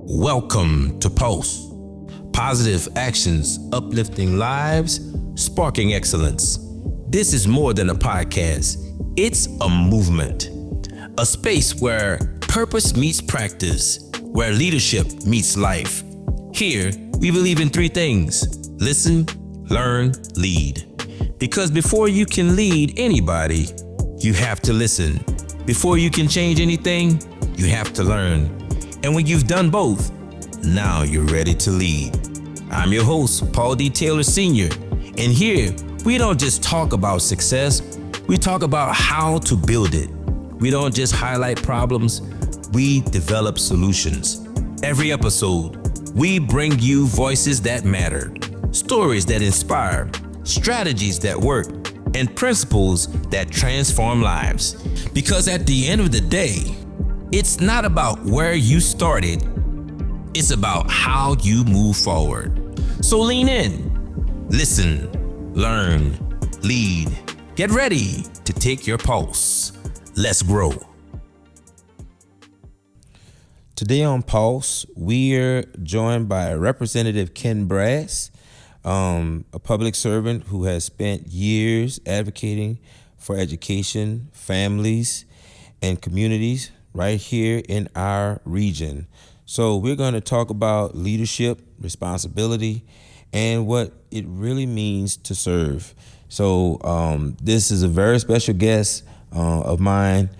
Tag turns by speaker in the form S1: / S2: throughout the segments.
S1: Welcome to Pulse. Positive actions, uplifting lives, sparking excellence. This is more than a podcast. It's a movement. A space where purpose meets practice, where leadership meets life. Here, we believe in three things: listen, learn, lead. Because before you can lead anybody, you have to listen. Before you can change anything, you have to learn. And when you've done both, now you're ready to lead. I'm your host, Paul D. Taylor Sr. And here, we don't just talk about success, we talk about how to build it. We don't just highlight problems, we develop solutions. Every episode, we bring you voices that matter, stories that inspire, strategies that work, and principles that transform lives. Because at the end of the day, it's not about where you started, it's about how you move forward. So lean in, listen, learn, lead. Get ready to take your pulse. Let's grow. Today on Pulse, we're joined by Representative Ken Brass, a public servant who has spent years advocating for education, families, and communities right here in our region. So we're going to talk about leadership, responsibility, and what it really means to serve. So this is a very special guest of mine.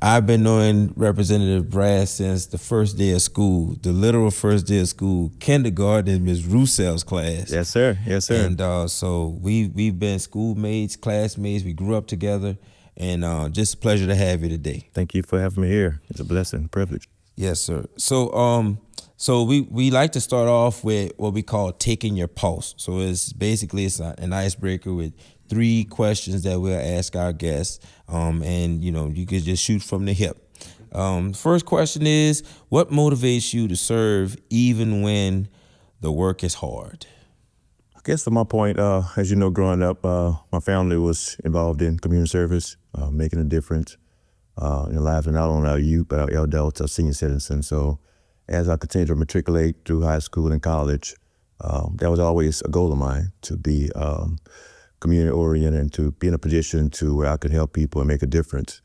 S1: I've been knowing Representative Brass since the first day of school, the literal first day of school, kindergarten in Ms. Roussel's class.
S2: Yes, sir. Yes, sir.
S1: And so we've been schoolmates, classmates. We grew up together. And just a pleasure to have you today.
S2: Thank you for having me here. It's a blessing, a privilege.
S1: Yes, sir. So we like to start off with what we call taking your pulse. So it's an icebreaker with 3 questions that we'll ask our guests. And you could just shoot from the hip. First question is, what motivates you to serve even when the work is hard?
S2: I guess to my point, as you know, growing up, my family was involved in community service, making a difference in the lives of not only our youth, but our adults, our senior citizens. So as I continued to matriculate through high school and college, that was always a goal of mine, to be community-oriented and to be in a position to where I could help people and make a difference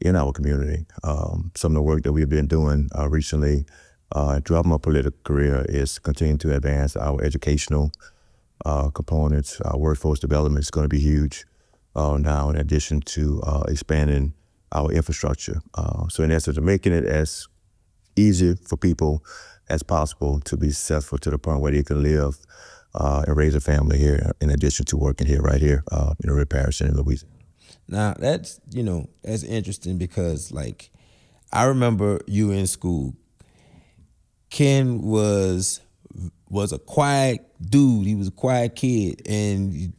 S2: in our community. Some of the work that we've been doing recently throughout my political career is continuing to advance our educational components. Our workforce development is going to be huge now, in addition to expanding our infrastructure. So in essence, making it as easy for people as possible to be successful to the point where they can live and raise a family here, in addition to working here, right here in Red Parish in Louisiana.
S1: Now that's interesting because I remember you in school. Ken was a quiet dude. He was a quiet kid, and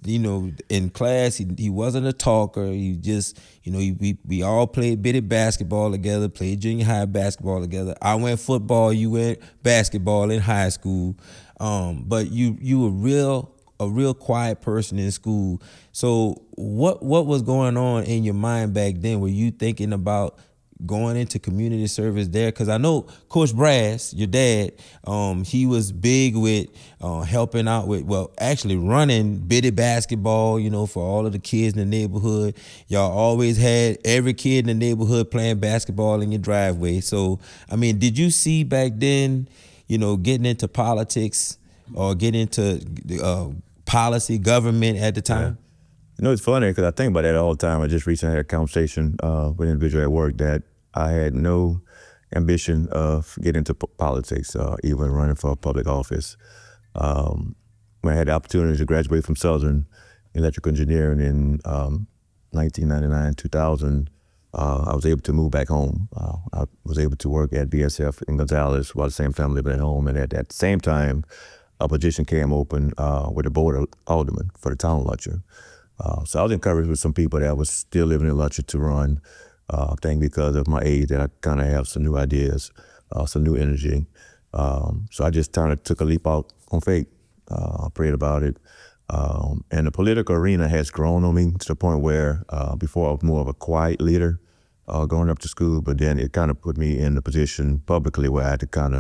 S1: in class he wasn't a talker. He just we all played bitty basketball together, played junior high basketball together. I went football, you went basketball in high school, but you were a real quiet person in school. So what was going on in your mind back then? Were you thinking about going into community service there? Because I know Coach Brass, your dad, he was big with helping out with, actually running bitty basketball, for all of the kids in the neighborhood. Y'all always had every kid in the neighborhood playing basketball in your driveway. So, did you see back then, getting into politics or getting into policy, government at the time?
S2: Yeah. It's funny because I think about that all the time. I just recently had a conversation with an individual at work that I had no ambition of getting into politics, even running for public office. When I had the opportunity to graduate from Southern electrical engineering in 1999, 2000, I was able to move back home. I was able to work at BSF in Gonzales while the same family living at home. And at that same time, a position came open with the board of aldermen for the town of Lutcher. So I was encouraged with some people that was still living in Lutcher to run. I think because of my age that I kind of have some new ideas, some new energy. So I just kind of took a leap out on faith. I prayed about it. And the political arena has grown on me to the point where before I was more of a quiet leader, going up to school, but then it kind of put me in the position publicly where I had to kind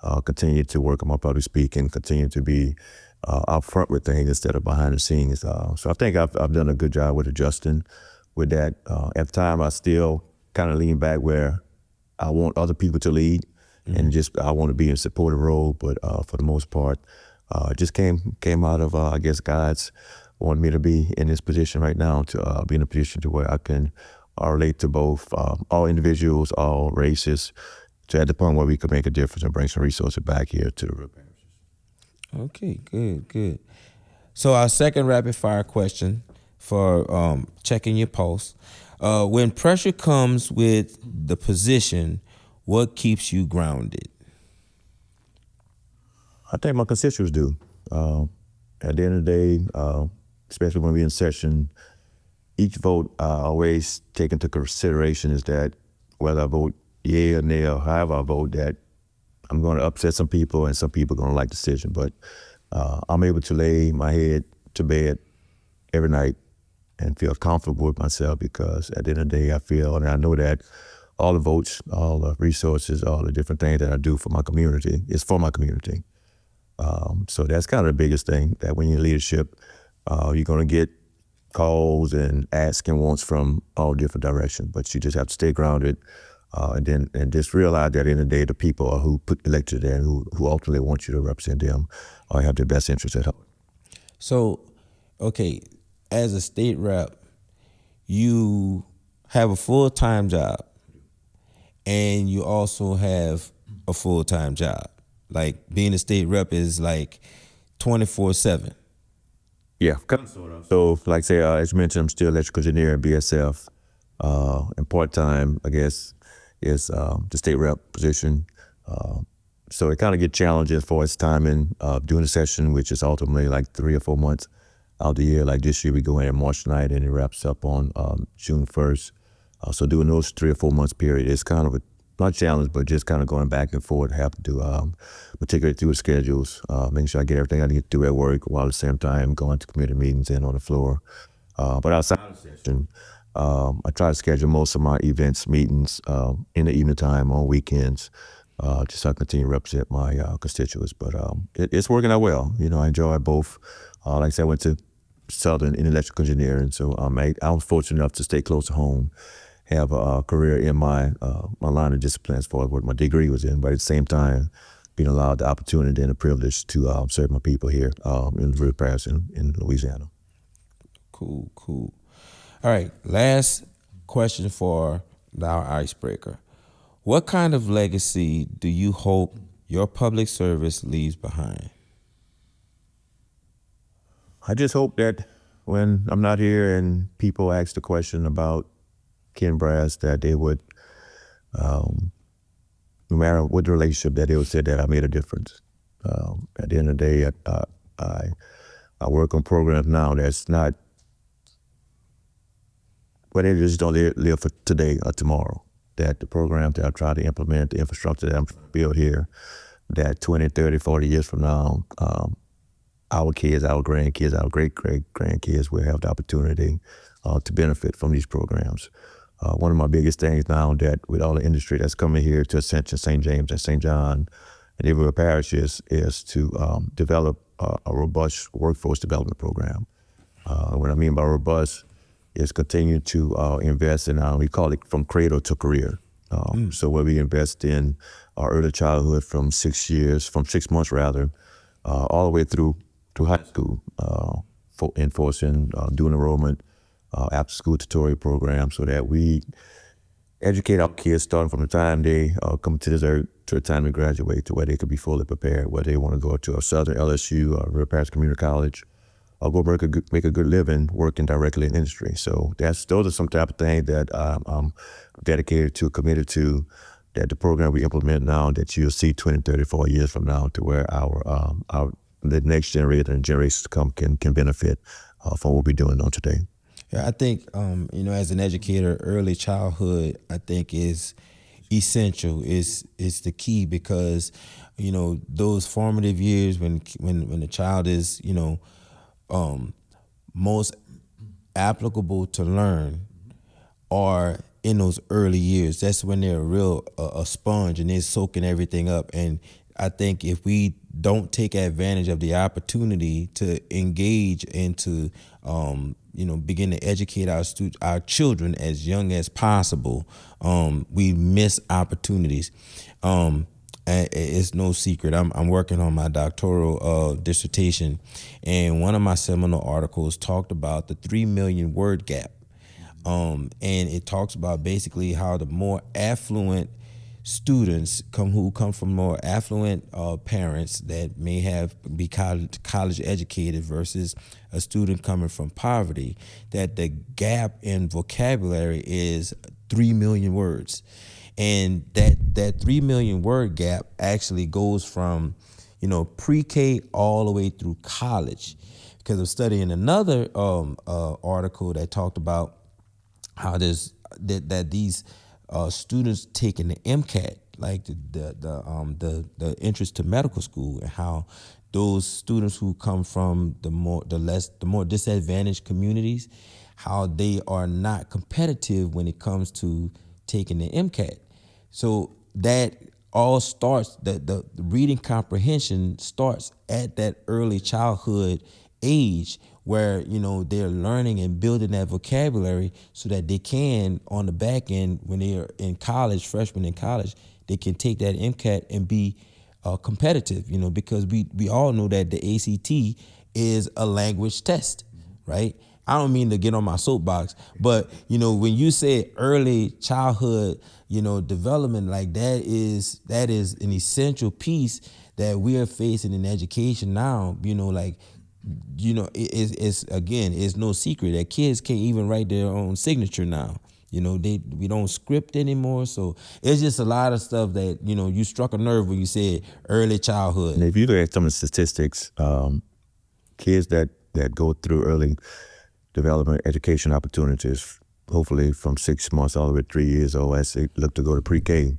S2: of continue to work on my public speaking, continue to be out front with things instead of behind the scenes. So I think I've done a good job with adjusting with that. At the time, I still kind of lean back where I want other people to lead, and just I want to be in a supportive role. But for the most part, it just came out of I guess God's wanted me to be in this position right now, to be in a position to where I can relate to both all individuals, all races, to at the point where we can make a difference and bring some resources back here to the rural parishes.
S1: Okay, good. So our second rapid fire question for checking your pulse. When pressure comes with the position, what keeps you grounded?
S2: I think my constituents do. At the end of the day, especially when we're in session, each vote I always take into consideration is that whether I vote yea or nay or however I vote, that I'm going to upset some people and some people are going to like the decision. But I'm able to lay my head to bed every night and feel comfortable with myself, because at the end of the day, I feel and I know that all the votes, all the resources, all the different things that I do for my community is for my community. So that's kind of the biggest thing, that when you're in leadership, you're going to get calls and asks and wants from all different directions, but you just have to stay grounded, and just realize that at the end of the day, the people are who elected there and who ultimately want you to represent them or have their best interests at heart.
S1: So, okay, as a state rep, you have a full-time job and you also have a full-time job. Like being a state rep is like 24/7.
S2: Yeah, kind of, sort of. So, like say, as you mentioned, I'm still electrical engineer at BSF, and part-time, I guess, is the state rep position. So it kind of get challenging as far as timing, doing the session, which is ultimately like 3 or 4 months out of the year. Like this year, we go in at March 9th and it wraps up on June 1st. So doing those 3 or 4 months period is kind of not challenge, but just kind of going back and forth, have to do, particularly through the schedules, making sure I get everything I need to do at work while at the same time going to community meetings and on the floor. But outside of the session, I try to schedule most of my events, meetings in the evening time on weekends, just so I continue to represent my constituents. But it's working out well. You know, I enjoy both. Like I said, I went to Southern in electrical engineering, so I was fortunate enough to stay close to home, have a career in my line of discipline as far as what my degree was in, but at the same time, being allowed the opportunity and the privilege to serve my people here in the rural parish in Louisiana.
S1: Cool. All right, last question for our icebreaker. What kind of legacy do you hope your public service leaves behind?
S2: I just hope that when I'm not here and people ask the question about Ken Brass, that they would, no matter what the relationship, that they would say that I made a difference. At the end of the day, I work on programs now that's not, but they just don't live for today or tomorrow. That the programs that I try to implement, the infrastructure that I'm trying to build here, that 20, 30, 40 years from now, our kids, our grandkids, our great-great-grandkids will have the opportunity to benefit from these programs. One of my biggest things now, that with all the industry that's coming here to Ascension, St. James, and St. John, and everywhere parishes, is to develop a robust workforce development program. What I mean by robust is continue to invest in, we call it from cradle to career. So where we invest in our early childhood from 6 months rather, all the way through high school, enforcing dual enrollment, after school tutorial program, so that we educate our kids starting from the time they come to this earth to the time they graduate, to where they could be fully prepared, whether they want to go to a Southern LSU or River Parish Community College, or go make a good living working directly in industry. So those are some type of things that I'm dedicated to, committed to, that the program we implement now, that you'll see 20, 30, 40 years from now, to where the next generation and generations to come can benefit from what we're doing on today.
S1: Yeah, I think, as an educator, early childhood, I think, is essential. Is the key, because, those formative years when the child is, most applicable to learn are in those early years. That's when they're a sponge and they're soaking everything up. And I think if we don't take advantage of the opportunity to engage and to begin to educate our children as young as possible, we miss opportunities. And it's no secret. I'm working on my doctoral dissertation, and one of my seminal articles talked about the 3 million word gap. And it talks about basically how the more affluent students who come from more affluent parents that may be college educated versus a student coming from poverty, that the gap in vocabulary is 3 million words. And that 3 million word gap actually goes from, pre-K all the way through college. Because I'm studying another article that talked about how these students taking the MCAT, like the entrance to medical school, and how those students who come from the more disadvantaged communities, how they are not competitive when it comes to taking the MCAT. So that all starts, the reading comprehension starts at that early childhood age, where they're learning and building that vocabulary so that they can, on the back end, when they're in college, freshmen in college, they can take that MCAT and be competitive, because we all know that the ACT is a language test, right? I don't mean to get on my soapbox, but when you say early childhood, development, like that is an essential piece that we are facing in education now. It's no secret that kids can't even write their own signature now. We don't script anymore, so it's just a lot of stuff that you struck a nerve when you said early childhood.
S2: And if you look at some of the statistics, kids that go through early development education opportunities, hopefully from 6 months all the way to 3 years old, as they look to go to pre-K.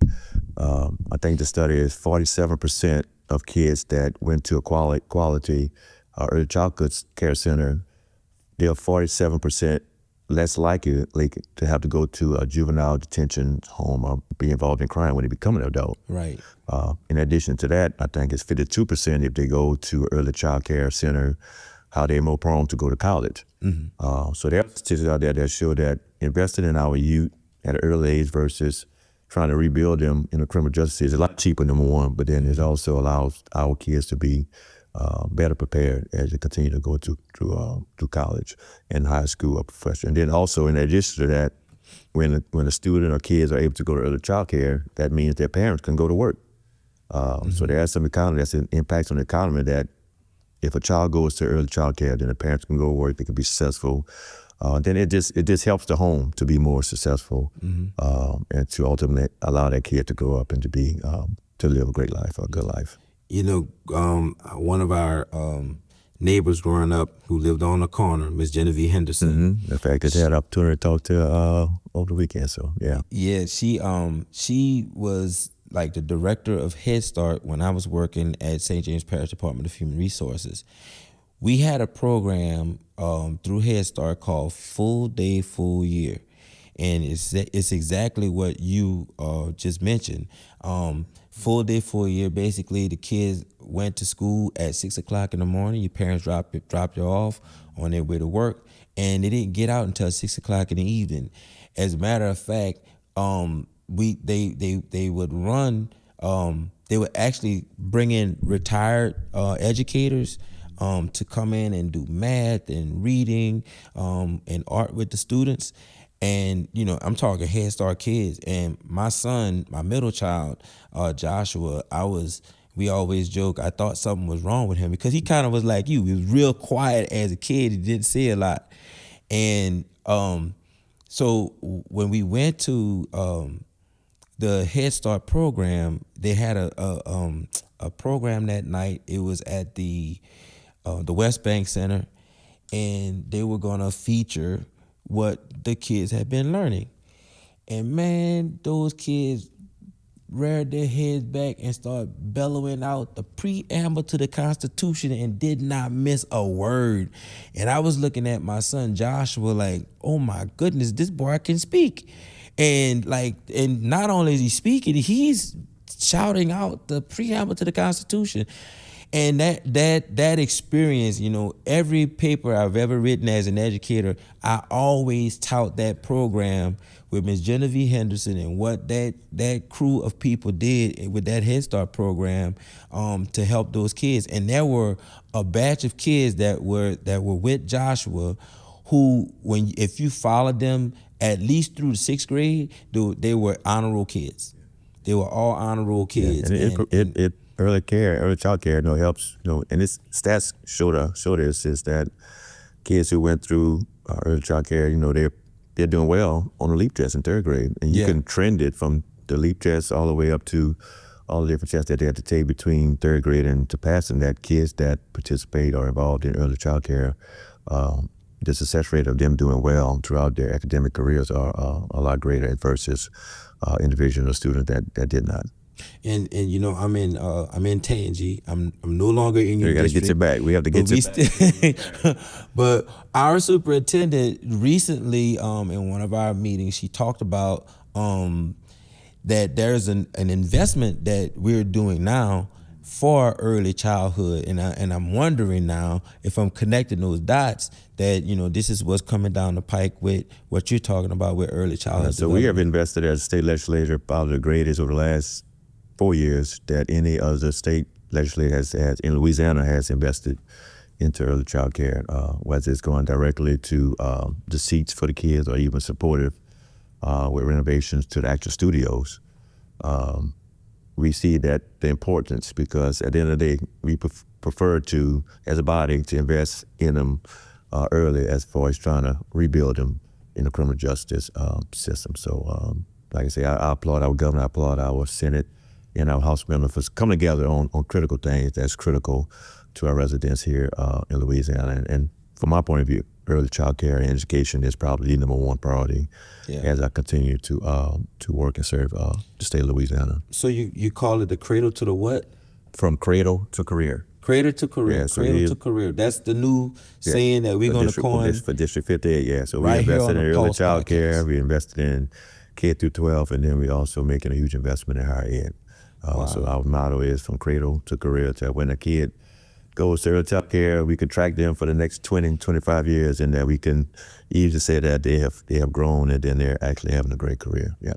S2: I think the study is 47% of kids that went to a quality early childhood care center, they're 47% less likely to have to go to a juvenile detention home or be involved in crime when they become an adult.
S1: Right.
S2: In addition to that, I think it's 52% if they go to early child care center, how they're more prone to go to college. Mm-hmm. So there are statistics out there that show that investing in our youth at an early age versus trying to rebuild them in the criminal justice is a lot cheaper, number one, but then it also allows our kids to be better prepared as they continue to go to college and high school or professional. And then also, in addition to that, when a student or kids are able to go to early child care, that means their parents can go to work. So there are some economy that's an impact on the economy that if a child goes to early child care, then the parents can go to work, they can be successful. Then it just helps the home to be more successful, and to ultimately allow that kid to grow up and to live a great life, a good life.
S1: One of our neighbors growing up who lived on the corner, Miss Genevieve Henderson.
S2: Mm-hmm. In fact, I had an opportunity to talk to her over the weekend, so yeah.
S1: Yeah, she was like the director of Head Start when I was working at St. James Parish Department of Human Resources. We had a program through Head Start called Full Day, Full Year. And it's exactly what you just mentioned. Full day, full year. Basically, the kids went to school at 6 o'clock in the morning. Your parents dropped you off on their way to work, and they didn't get out until 6 o'clock in the evening. As a matter of fact, they would run. They would actually bring in retired educators to come in and do math and reading and art with the students. And, I'm talking Head Start kids. And my son, my middle child, Joshua, we always joke, I thought something was wrong with him because he kind of was like you. He was real quiet as a kid. He didn't say a lot. And so when we went to the Head Start program, they had a program that night. It was at the West Bank Center, and they were going to feature what the kids had been learning. And man, those kids reared their heads back and started bellowing out the preamble to the Constitution and did not miss a word. And I was looking at my son Joshua like, oh my goodness, this boy can speak. And not only is he speaking, he's shouting out the preamble to the Constitution. And that experience, every paper I've ever written as an educator, I always tout that program with Ms. Genevieve Henderson and what that crew of people did with that Head Start program to help those kids. And there were a batch of kids that were with Joshua who, if you followed them at least through the 6th grade, they were honor roll kids. They were all honor roll kids.
S2: Yeah, and it early child care, helps, and its stats show this is that kids who went through early child care, they're doing well on the LEAP test in 3rd grade, and you can trend it from the LEAP test all the way up to all the different tests that they have to take between 3rd grade and to passing that. Kids that participate or involved in early child care, the success rate of them doing well throughout their academic careers are a lot greater versus individual or students that did not.
S1: And I'm in Tangi. I'm no longer in your district.
S2: You got to get you back. We have to get you back.
S1: But our superintendent recently, in one of our meetings, she talked about that there's an investment that we're doing now for early childhood, and I'm wondering now if I'm connecting those dots that this is what's coming down the pike with what you're talking about with early childhood.
S2: So we have invested as a state legislature probably the greatest over the last 4 years that any other state legislature has in Louisiana has invested into early child care, whether it's going directly to the seats for the kids or even supportive with renovations to the actual studios. We see that the importance, because at the end of the day, we prefer to, as a body, to invest in them early as far as trying to rebuild them in the criminal justice system. So like I say, I applaud our governor, I applaud our Senate and our House members for coming together on critical things that's critical to our residents here in Louisiana. And from my point of view, early child care and education is probably the number one priority as I continue to work and serve the state of Louisiana.
S1: So you call it the cradle to the what?
S2: From cradle to career.
S1: Cradle to career,
S2: yeah, so
S1: cradle to career. That's the new saying that we're going to coin.
S2: For District 58, yeah. So
S1: right
S2: we invested in early
S1: PAULSE
S2: child care,
S1: Podcast.
S2: we invested in K through 12, and then we also making a huge investment in higher ed.
S1: Wow.
S2: So our motto is from cradle to career, to when a kid goes to early child care, we can track them for the next 20, 25 years, and that we can easily say that they have grown and then they're actually having a great career. Yeah.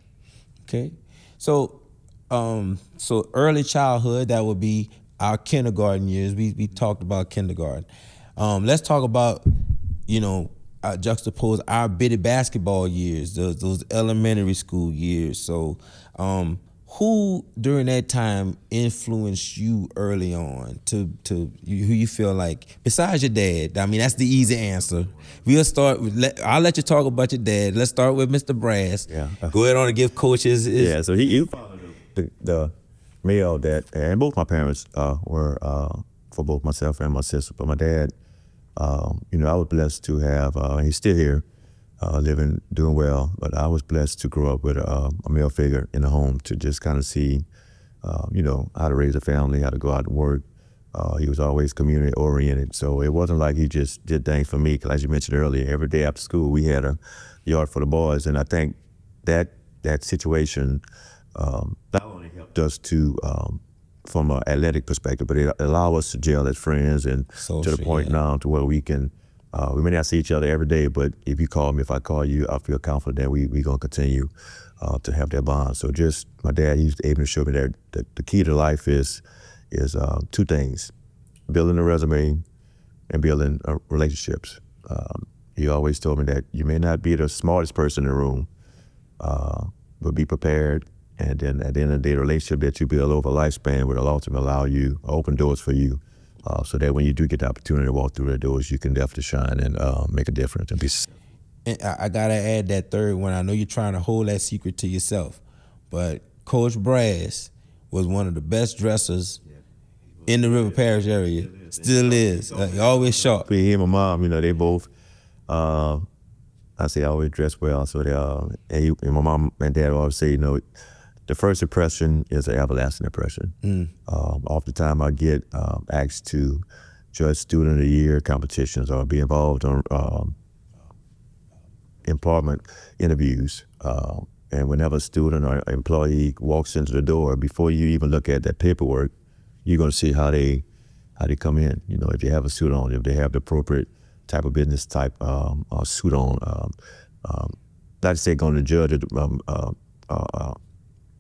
S1: Okay. So early childhood, that would be our kindergarten years. We talked about kindergarten. Let's talk about, juxtapose our bitty basketball years, those elementary school years. So who during that time influenced you early on to who you feel like, besides your dad? I mean, that's the easy answer. I'll let you talk about your dad. Let's start with Mr. Brass.
S2: Yeah.
S1: Go ahead on and give coaches.
S2: So he followed the male that, and both my parents were for both myself and my sister. But my dad, I was blessed to have, he's still here, living, doing well, but I was blessed to grow up with a male figure in the home to just kind of see, how to raise a family, how to go out and work. He was always community oriented, so it wasn't like he just did things for me, because as you mentioned earlier, every day after school we had a yard for the boys, and I think that situation not only helped us to, from an athletic perspective, but it allowed us to gel as friends, and to the point now to where we can, we may not see each other every day, but if you call me, if I call you, I feel confident that we gonna continue to have that bond. So just, my dad, he was able to show me that the key to life is two things: building a resume and building relationships. He always told me that you may not be the smartest person in the room, but be prepared. And then at the end of the day, the relationship that you build over a lifespan will ultimately allow you, open doors for you, so that when you do get the opportunity to walk through the doors, you can definitely shine and make a difference and be.
S1: And I gotta add that third one. I know you're trying to hold that secret to yourself, but Coach Brass was one of the best dressers in the River Parish area. Still is. He always sharp.
S2: He and my mom, they both. I say always dress well. So and my mom and dad always say, the first impression is an everlasting impression. Oftentimes I get asked to judge Student of the Year competitions or be involved on employment interviews. And whenever a student or employee walks into the door, before you even look at that paperwork, you're going to see how they come in. You know, if they have a suit on, if they have the appropriate type of business type suit on. Not to say going to judge it,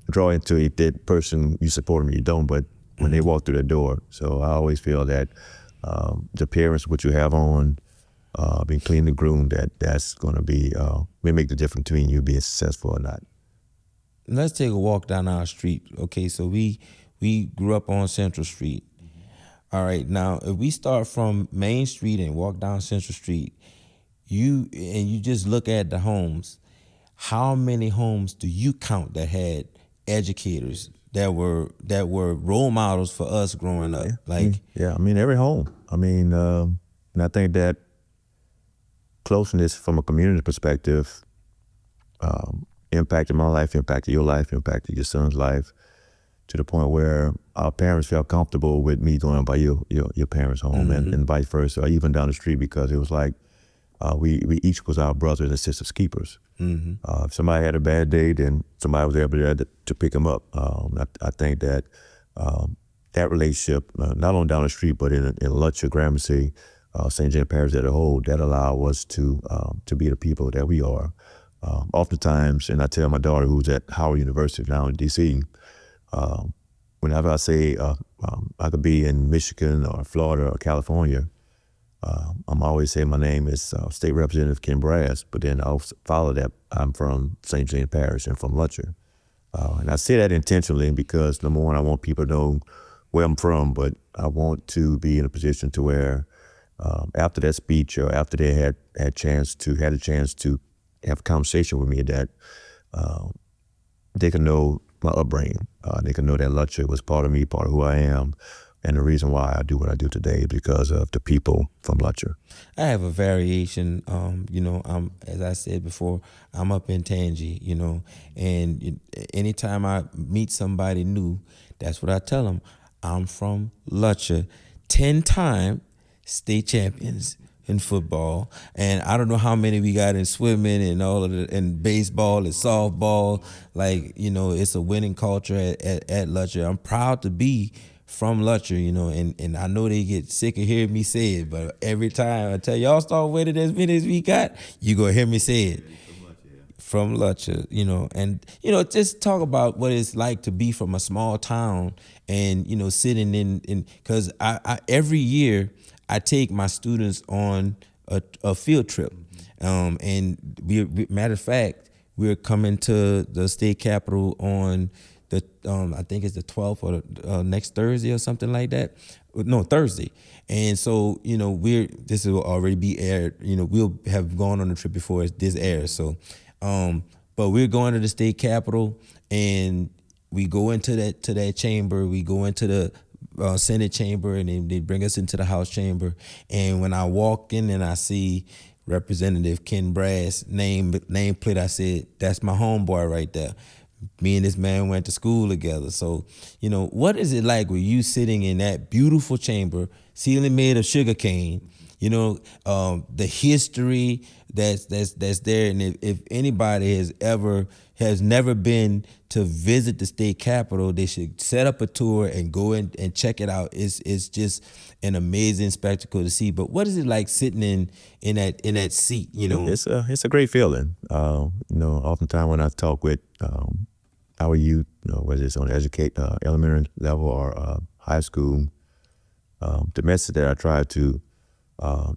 S2: draw into if that person you support them or you don't, but when they walk through the door. So I always feel that the appearance, what you have on, being clean and groomed, that's going to be may make the difference between you being successful or not.
S1: Let's take a walk down our street. Okay, so we grew up on Central Street. All right, now if we start from Main Street and walk down Central Street, you just look at the homes. How many homes do you count that had educators that were role models for us growing up?
S2: Yeah, I mean, every home. I mean, and I think that closeness from a community perspective impacted my life, impacted your life, impacted your son's life, to the point where our parents felt comfortable with me going by your parents' home, and vice versa, or even down the street, because it was like we each was our brothers and sisters keepers. If somebody had a bad day, then somebody was able to pick them up. I think that that relationship, not only down the street, but in Lutcher, Gramercy, St. James Parish as a whole, that allowed us to be the people that we are. Oftentimes, and I tell my daughter, who's at Howard University now in D.C., whenever I say I could be in Michigan or Florida or California, I'm always saying my name is State Representative Ken Brass, but then I'll follow that I'm from St. James Parish and from Lutcher. And I say that intentionally because, number one, I want people to know where I'm from, but I want to be in a position to where after that speech, or after they had a chance to have a conversation with me, that they can know my upbringing. They can know that Lutcher was part of me, part of who I am. And the reason why I do what I do today is because of the people from Lutcher.
S1: I have a variation. I'm, as I said before, I'm up in Tangi, and anytime I meet somebody new, that's what I tell them. I'm from Lutcher, 10-time state champions in football, and I don't know how many we got in swimming and all of the, and baseball and softball. It's a winning culture at Lutcher. I'm proud to be from Lutcher, and I know they get sick of hearing me say it, but every time I tell y'all start winning as many as we got, you gonna hear me say it. From Lutcher, and just talk about what it's like to be from a small town, and sitting in because I every year I take my students on a field trip, and matter of fact, we're coming to the state capitol on the I think it's the 12th or next Thursday or something like that. No, Thursday. And so, this will already be aired. We'll have gone on the trip before this airs. So, but we're going to the state capitol, and we go into that chamber. We go into the Senate chamber, and then they bring us into the House chamber. And when I walk in and I see Representative Ken Brass nameplate, I said, that's my homeboy right there. Me and this man went to school together. So, what is it like with you sitting in that beautiful chamber, ceiling made of sugar cane, the history that's there. And if anybody has never been to visit the state capitol, they should set up a tour and go in and check it out. It's just an amazing spectacle to see. But what is it like sitting in that seat?
S2: It's a great feeling. Oftentimes when I talk with our youth, whether it's on elementary level or high school, the message that I try to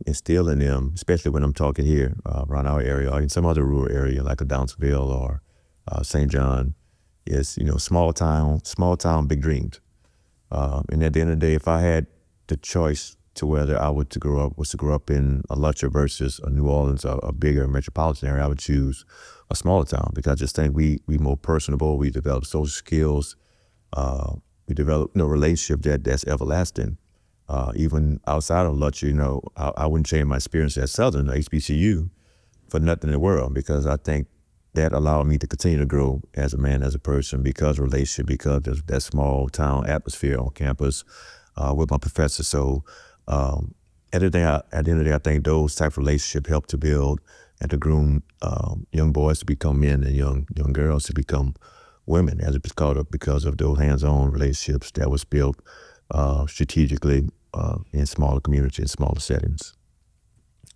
S2: instill in them, especially when I'm talking here around our area or in some other rural area like a Downsville or St. John, is small town, big dreams. And at the end of the day, if I had the choice to whether I was to grow up in a Lutcher versus a New Orleans, a bigger metropolitan area, I would choose a smaller town, because I just think we more personable. We develop social skills. We develop relationship that's everlasting. Even outside of Lutcher, I wouldn't change my experience at Southern or HBCU for nothing in the world, because I think that allowed me to continue to grow as a man, as a person, because of relationship, because of that small town atmosphere on campus with my professor. So at the end of the day, I think those type of relationships help to build and to groom young boys to become men and young girls to become women, as it's called, because of those hands-on relationships that was built strategically in smaller communities, in smaller settings.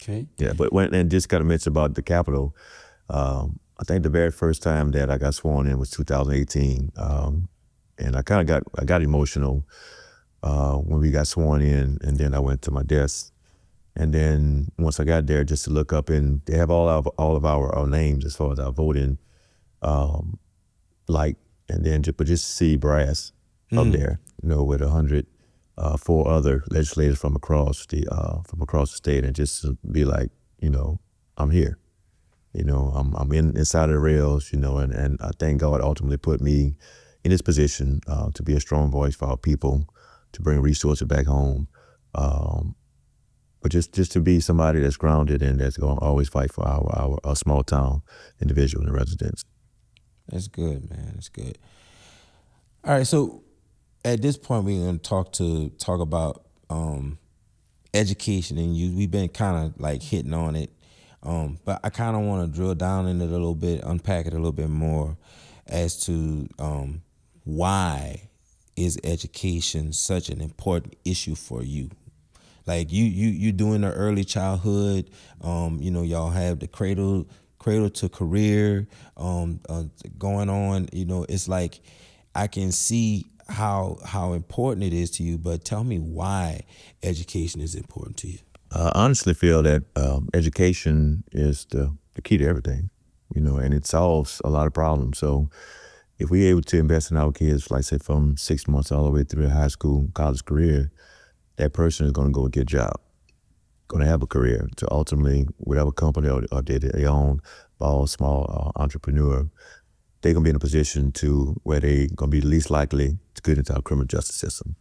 S3: Okay.
S2: Yeah, but and just kind of mention about the Capitol. I think the very first time that I got sworn in was 2018, and I got emotional when we got sworn in, and then I went to my desk. And then once I got there, just to look up, and they have all of our names as far as our voting, and then just see brass up there, with 104 other legislators from across the state, and just to be like, I'm here, I'm inside of the rails, and I thank God ultimately put me in this position to be a strong voice for our people, to bring resources back home. But just to be somebody that's grounded and that's going to always fight for our small town individuals and residents.
S1: That's good, man. That's good. All right, so at this point we're going to talk about education, and we've been kind of like hitting on it, but I kind of want to drill down in it a little bit, unpack it a little bit more as to why is education such an important issue for you? Like you doing the early childhood, y'all have the cradle to career going on. It's like I can see how important it is to you, but tell me why education is important to you.
S2: I honestly feel that education is the key to everything, and it solves a lot of problems. So if we're able to invest in our kids, like say from 6 months all the way through high school, college career, that person is going to go get a job, going to have a career to ultimately, whatever company or they own, small entrepreneur, they're going to be in a position to where they're going to be least likely to get into our criminal justice system.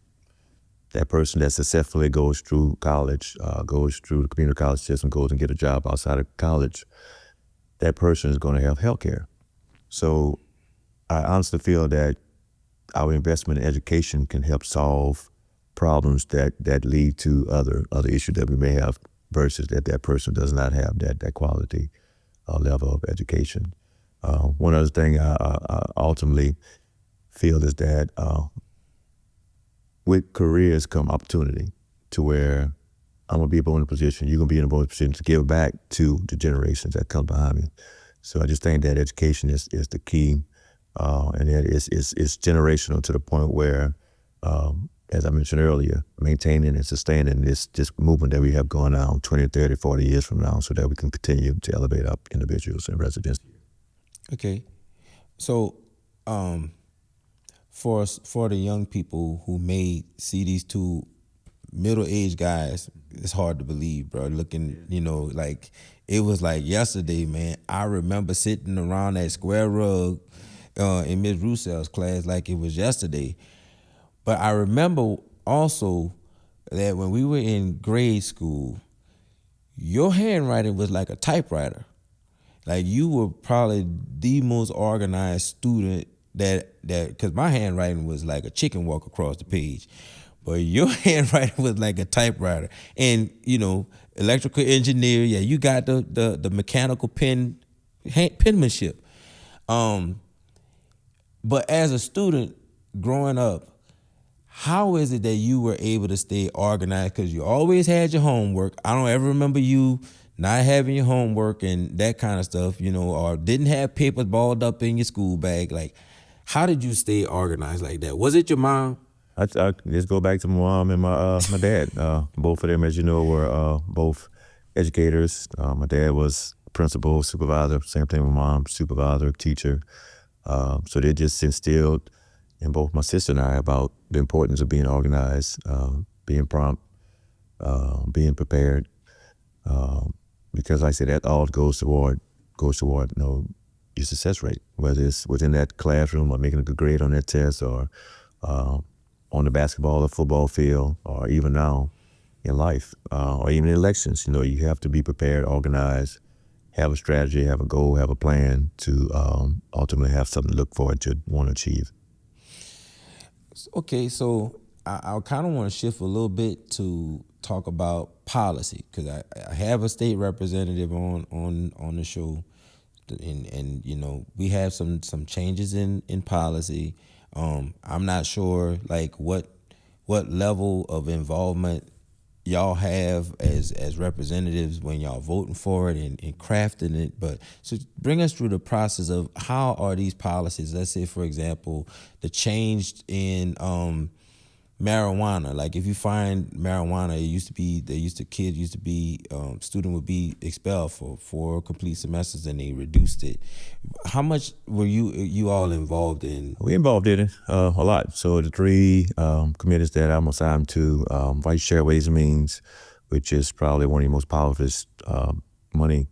S2: That person that successfully goes through college, goes through the community college system, goes and get a job outside of college, that person is going to have health care. So I honestly feel that our investment in education can help solve problems that lead to other issues that we may have, versus that person does not have that quality level of education. One other thing I ultimately feel is that with careers come opportunity, to where I'm going to be in a position, you're going to be in a position to give back to the generations that come behind me. So I just think that education is the key, and that it's generational to the point where, as I mentioned earlier, maintaining and sustaining this movement that we have going on 20, 30, 40 years from now, so that we can continue to elevate up individuals and residents.
S1: Okay. So for the young people who may see these two middle-aged guys, it's hard to believe, bro, looking, like it was like yesterday, man. I remember sitting around that square rug in Ms. Roussel's class like it was yesterday. But I remember also that when we were in grade school, your handwriting was like a typewriter. Like you were probably the most organized student that because my handwriting was like a chicken walk across the page. But your handwriting was like a typewriter. And, electrical engineer, yeah, you got the mechanical penmanship. But as a student growing up, how is it that you were able to stay organized? Because you always had your homework. I don't ever remember you not having your homework and that kind of stuff, or didn't have papers balled up in your school bag. Like, how did you stay organized like that? Was it your mom?
S2: I just go back to my mom and my dad. Both of them, as you know, were both educators. My dad was principal, supervisor. Same thing with mom, supervisor, teacher. So they just instilled in both my sister and I about the importance of being organized, being prompt, being prepared. Because like I said, that all goes toward your success rate, whether it's within that classroom or making a good grade on that test, or on the basketball or football field, or even now in life, or even in elections. You have to be prepared, organized, have a strategy, have a goal, have a plan to ultimately have something to look forward to, want to achieve.
S1: Okay, so I kind of want to shift a little bit to talk about policy, because I have a state representative on the show. and you know, we have some changes in policy. I'm not sure like what level of involvement y'all have as representatives when y'all voting for it and crafting it, but so bring us through the process of how are these policies, let's say for example the change in marijuana. Like if you find marijuana, kids used to be student would be expelled for 4 complete semesters, and they reduced it. How much were you all involved in?
S2: We involved in it a lot. So the 3 committees that I'm assigned to, Vice Chair Ways and Means, which is probably one of the most powerful money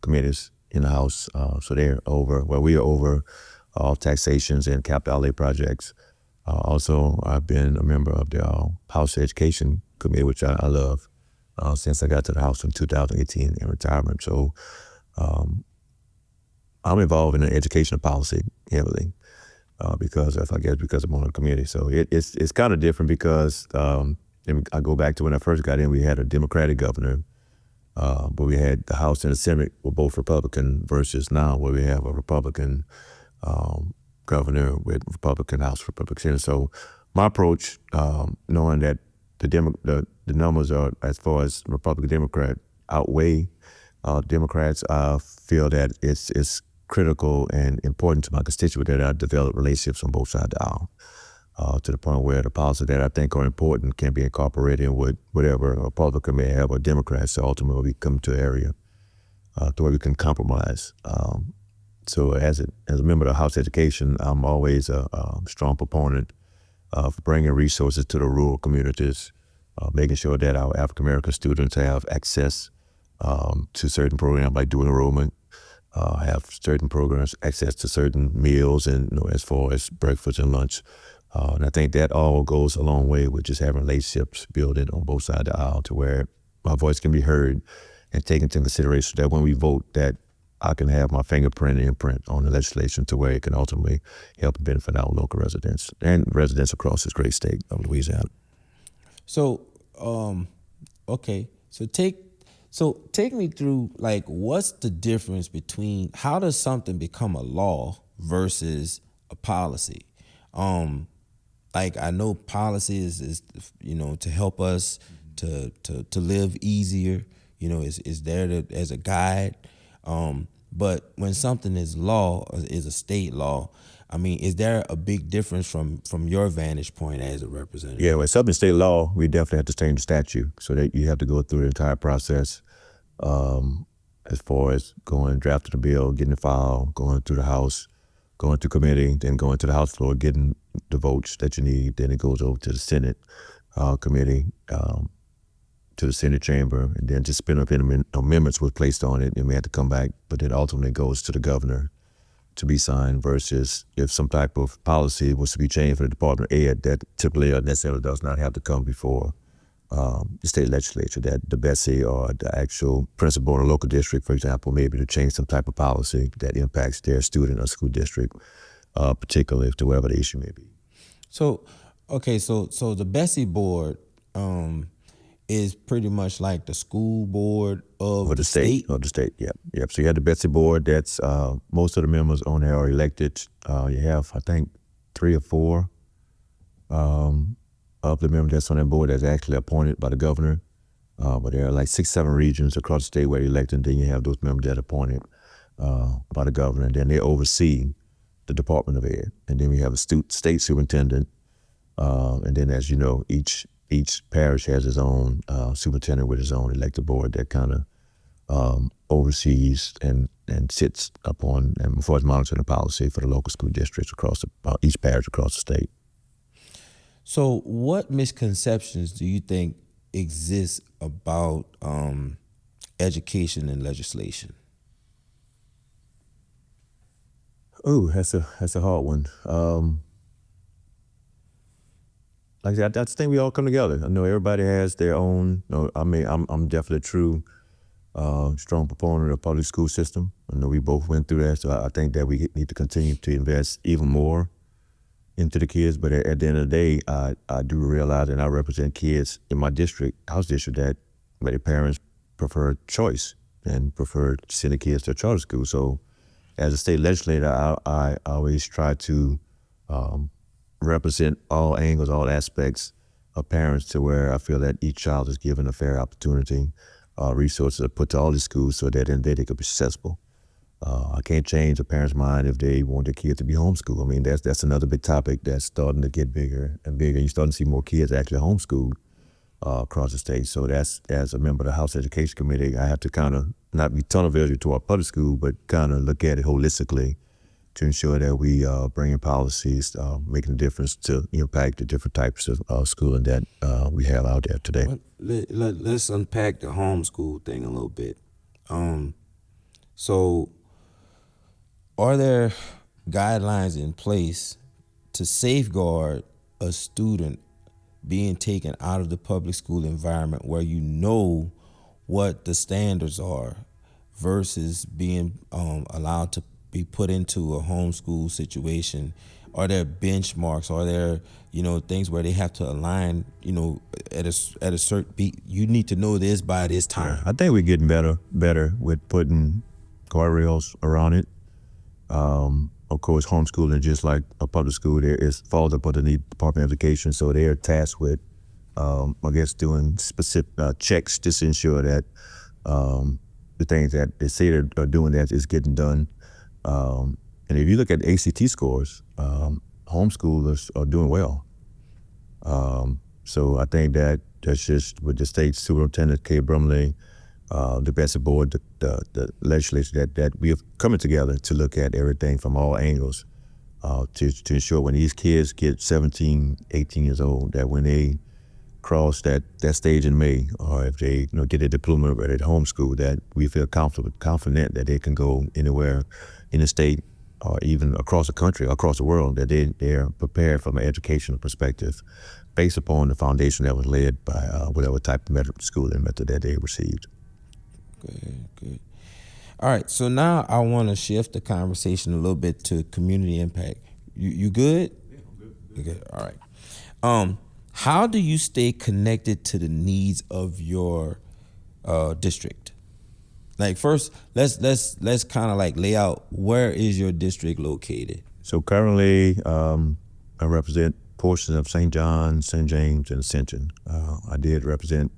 S2: committees in the House. So we are over all taxations and capital outlay projects. Also, I've been a member of the House Education Committee, which I love since I got to the House in 2018 in retirement. So I'm involved in the educational policy heavily because I'm on the committee. So it's kind of different because I go back to when I first got in, we had a Democratic governor, but we had the House and the Senate were both Republican versus now where we have a Republican governor with Republican House, Republican Senate. So my approach, knowing that the numbers are, as far as Republican Democrat, outweigh Democrats, I feel that it's critical and important to my constituent that I develop relationships on both sides of the aisle, to the point where the policies that I think are important can be incorporated with whatever a Republican may have or Democrats. So ultimately we come to an area to where we can compromise. So as a member of the House Education, I'm always a strong proponent of bringing resources to the rural communities, making sure that our African American students have access to certain programs like dual enrollment, have certain programs, access to certain meals, and as far as breakfast and lunch. And I think that all goes a long way with just having relationships building on both sides of the aisle to where my voice can be heard and taken into consideration that when we vote that I can have my fingerprint and imprint on the legislation to where it can ultimately help benefit our local residents and residents across this great state of Louisiana.
S1: So, okay. So take me through, like, what's the difference between how does something become a law versus a policy? Like I know policy is to help us to live easier. Is there as a guide. But when something is law, is a state law, I mean, is there a big difference from your vantage point as a representative?
S2: Yeah, when something's state law, we definitely have to change the statute so that you have to go through the entire process as far as drafting the bill, getting the file, going through the House, going through committee, then going to the House floor, getting the votes that you need. Then it goes over to the Senate committee, to the Senate chamber, and then just amendments were placed on it, and we had to come back, but it ultimately goes to the governor to be signed, versus if some type of policy was to be changed for the Department of Ed, that typically or necessarily does not have to come before the state legislature, that the BESI or the actual principal in a local district, for example, maybe to change some type of policy that impacts their student or school district, particularly to whatever the issue may be.
S1: So, okay, so the BESI board, is pretty much like the school board of the state?
S2: Of the state, yep. So you have the BESI board. That's most of the members on there are elected. You have, I think, 3 or 4 of the members that's on that board that's actually appointed by the governor. But there are like 6, 7 regions across the state where you're elected, and then you have those members that are appointed by the governor, and then they oversee the Department of Ed. And then we have a state superintendent, and then, as you know, each parish has its own superintendent with his own elected board that kind of oversees and sits upon and for monitoring the policy for the local school districts across each parish across the state.
S1: So what misconceptions do you think exist about education and legislation?
S2: Oh, that's a hard one. Like I just think we all come together. I know everybody has their own. I'm definitely a true strong proponent of the public school system. I know we both went through that, so I think that we need to continue to invest even more into the kids. But at the end of the day, I do realize, and I represent kids in my district, house district, that many parents prefer choice and prefer to send the kids to a charter school. So as a state legislator, I always try to represent all angles, all aspects of parents to where I feel that each child is given a fair opportunity, resources are put to all the schools so that in they could be successful. I can't change a parent's mind if they want their kid to be homeschooled. I mean, that's another big topic that's starting to get bigger and bigger. You're starting to see more kids actually homeschooled across the state. So that's, as a member of the House Education Committee, I have to kind of not be tunnel vision to our public school, but kind of look at it holistically to ensure that we bring in policies making a difference to impact the different types of schooling that we have out there today.
S1: Let's unpack the homeschool thing a little bit. So are there guidelines in place to safeguard a student being taken out of the public school environment where you know what the standards are versus being allowed to be put into a homeschool situation? Are there benchmarks? Are there, things where they have to align, at a certain beat? You need to know this by this time.
S2: I think we're getting better with putting guardrails around it. Of course, homeschooling, just like a public school, falls up under the Department of Education, so they are tasked with, doing specific checks just to ensure that the things that they say they're doing that is getting done. And if you look at ACT scores, homeschoolers are doing well. So I think that's just with the state superintendent, Kay Brumley, the best board, the legislature that we have coming together to look at everything from all angles to ensure when these kids get 17, 18 years old, that when they cross that stage in May, or if they get a diploma or at homeschool, that we feel confident that they can go anywhere in the state or even across the country, across the world, that they're prepared from an educational perspective based upon the foundation that was led by whatever type of schooling method that they received.
S1: Good. All right, so now I want to shift the conversation a little bit to community impact. You good?
S2: Yeah, I'm good.
S1: Okay, all right. How do you stay connected to the needs of your district? Like, first, let's kind of like lay out, where is your district located?
S2: So currently, I represent portions of St. John, St. James, and Ascension. I did represent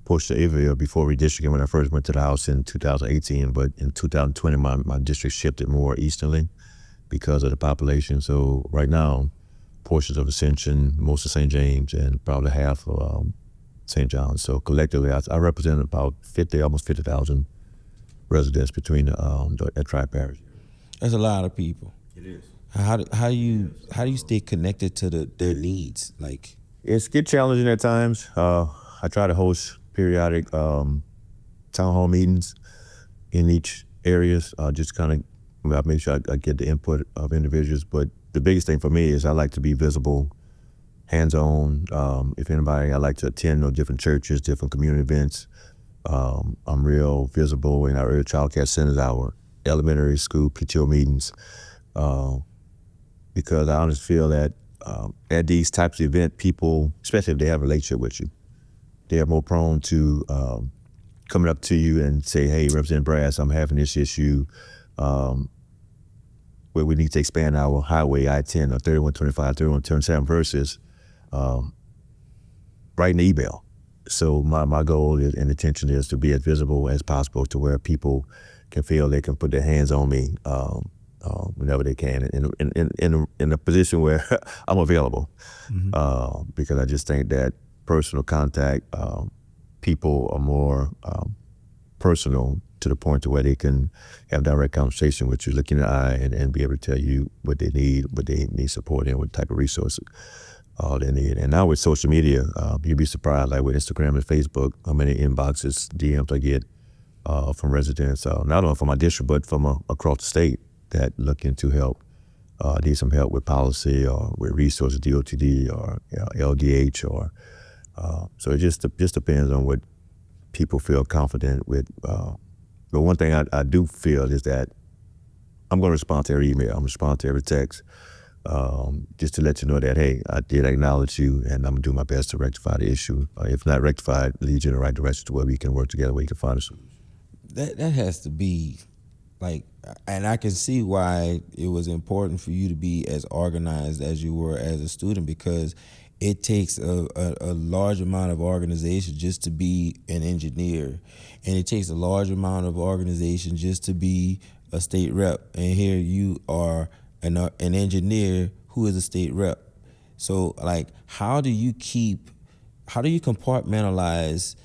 S2: portions of Iberville before redistricting when I first went to the House in 2018, but in 2020, my district shifted more easterly because of the population. So right now, portions of Ascension, most of St. James, and probably half of St. John. So collectively, I represent about almost 50,000 residents between that tri-parish.
S1: That's a lot of people.
S2: It is.
S1: How do you stay connected to their needs? Like,
S2: it's get challenging at times. I try to host periodic town hall meetings in each areas. Just kind of make sure I get the input of individuals. But the biggest thing for me is I like to be visible, hands-on. If anybody, I like to attend different churches, different community events. I'm real visible in our early child care centers, our elementary school PTO meetings, because I honestly feel that at these types of events, people, especially if they have a relationship with you, they are more prone to coming up to you and say, hey, Representative Brass, I'm having this issue where we need to expand our highway I-10 or 3125, 3127 versus writing an email. So my goal and intention is to be as visible as possible to where people can feel they can put their hands on me whenever they can in a position where I'm available. Mm-hmm. Because I just think that personal contact, people are more personal to the point to where they can have direct conversation with you, look in the eye, and be able to tell you what they need support in, what type of resources they need. And now with social media, you'd be surprised, like with Instagram and Facebook, how many inboxes, DMs I get from residents, not only from my district, but from across the state that looking to help, need some help with policy or with resources, DOTD or LDH or so it just depends on what people feel confident with. But one thing I do feel is that I'm going to respond to every email. I'm going to respond to every text, just to let you know that, hey, I did acknowledge you, and I'm going to do my best to rectify the issue. If not rectified, lead you in the right direction to where we can work together, where we can find a solution.
S1: That has to be like, and I can see why it was important for you to be as organized as you were as a student, because it takes a large amount of organization just to be an engineer, and it takes a large amount of organization just to be a state rep. And here you are an engineer who is a state rep. So like, how do you compartmentalize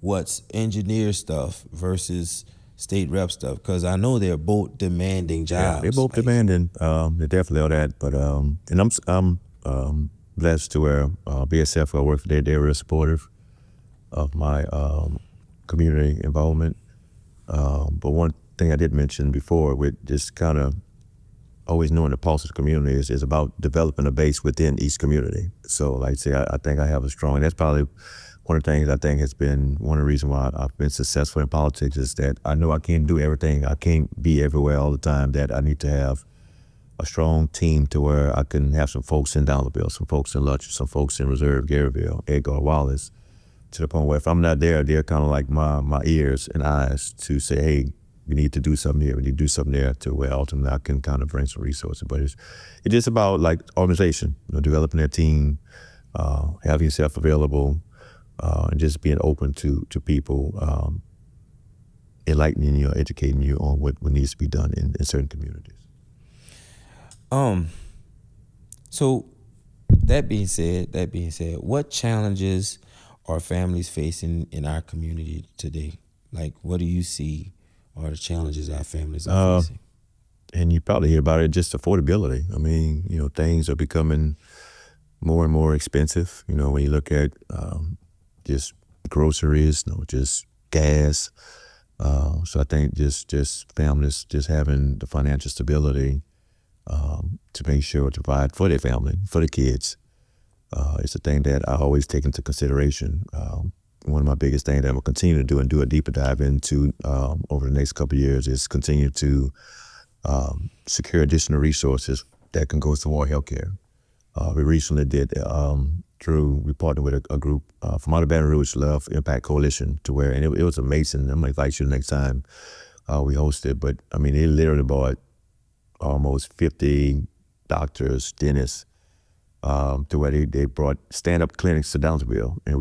S1: what's engineer stuff versus state rep stuff? Because I know they're both demanding jobs.
S2: Yeah, they're both demanding. They definitely are that. But and I'm blessed to where BSF I work for. They're real supportive of my community involvement. But one thing I did mention before, with just kind of always knowing the pulse of the community, is about developing a base within each community. So like I say, I think I have a strong, that's probably one of the things I think has been one of the reasons why I've been successful in politics, is that I know I can't do everything. I can't be everywhere all the time, that I need to have a strong team to where I can have some folks in Dollarville, some folks in Lutcher, some folks in Reserve, Garyville, Edgar, Wallace, to the point where if I'm not there, they're kind of like my ears and eyes to say, hey, we need to do something here, we need to do something there, to where ultimately I can kind of bring some resources. But it's just about like organization, developing their team, having yourself available, and just being open to people, enlightening you, educating you on what needs to be done in certain communities.
S1: So that being said, what challenges are families facing in our community today? Like, what do you see are the challenges our families are facing?
S2: And you probably hear about it, just affordability. I mean, things are becoming more and more expensive. When you look at just groceries, just gas. So I think just families just having the financial stability to make sure to provide for their family, for the kids, it's a thing that I always take into consideration. One of my biggest things that I'm going to continue to do and do a deeper dive into over the next couple of years is continue to secure additional resources that can go toward healthcare. We recently did, we partnered with a group from out of Baton Rouge, Love Impact Coalition, to where, and it was amazing. I'm going to invite you the next time we host it. But I mean, they literally bought almost 50 doctors, dentists, to where they brought stand-up clinics to Downsville, and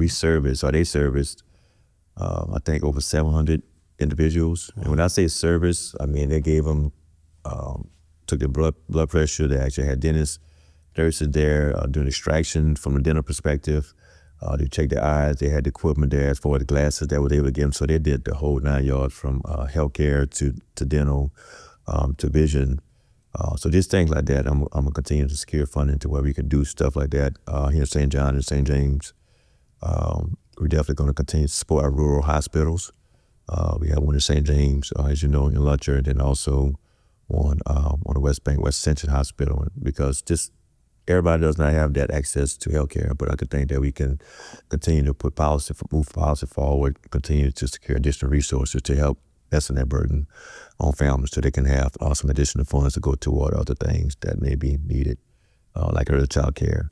S2: they serviced, I think, over 700 individuals. And when I say service, I mean they gave them, took their blood pressure. They actually had dentists, nurses there doing extraction from the dental perspective. They checked their eyes. They had the equipment there as far as the glasses that were able to give them. So they did the whole 9 yards, from healthcare to dental to vision. So just things like that, I'm going to continue to secure funding to where we can do stuff like that here in St. John and St. James. We're definitely going to continue to support our rural hospitals. We have one in St. James, as you know, in Lutcher, and then also on the West Bank, West Ascension Hospital, because just everybody does not have that access to healthcare. But I could think that we can continue to move policy forward, continue to secure additional resources to help lessen that burden on families, so they can have some additional funds to go toward other things that may be needed, like early child care,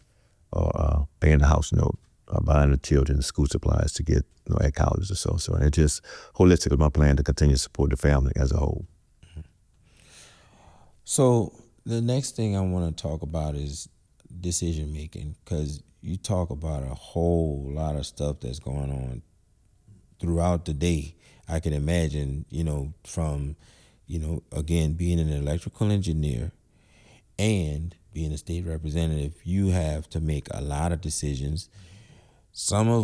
S2: or paying the house note, or buying the children school supplies to get at college or so. So it's just holistic my plan to continue to support the family as a whole.
S1: So the next thing I want to talk about is decision making, because you talk about a whole lot of stuff that's going on throughout the day. I can imagine, from, again, being an electrical engineer and being a state representative, you have to make a lot of decisions, many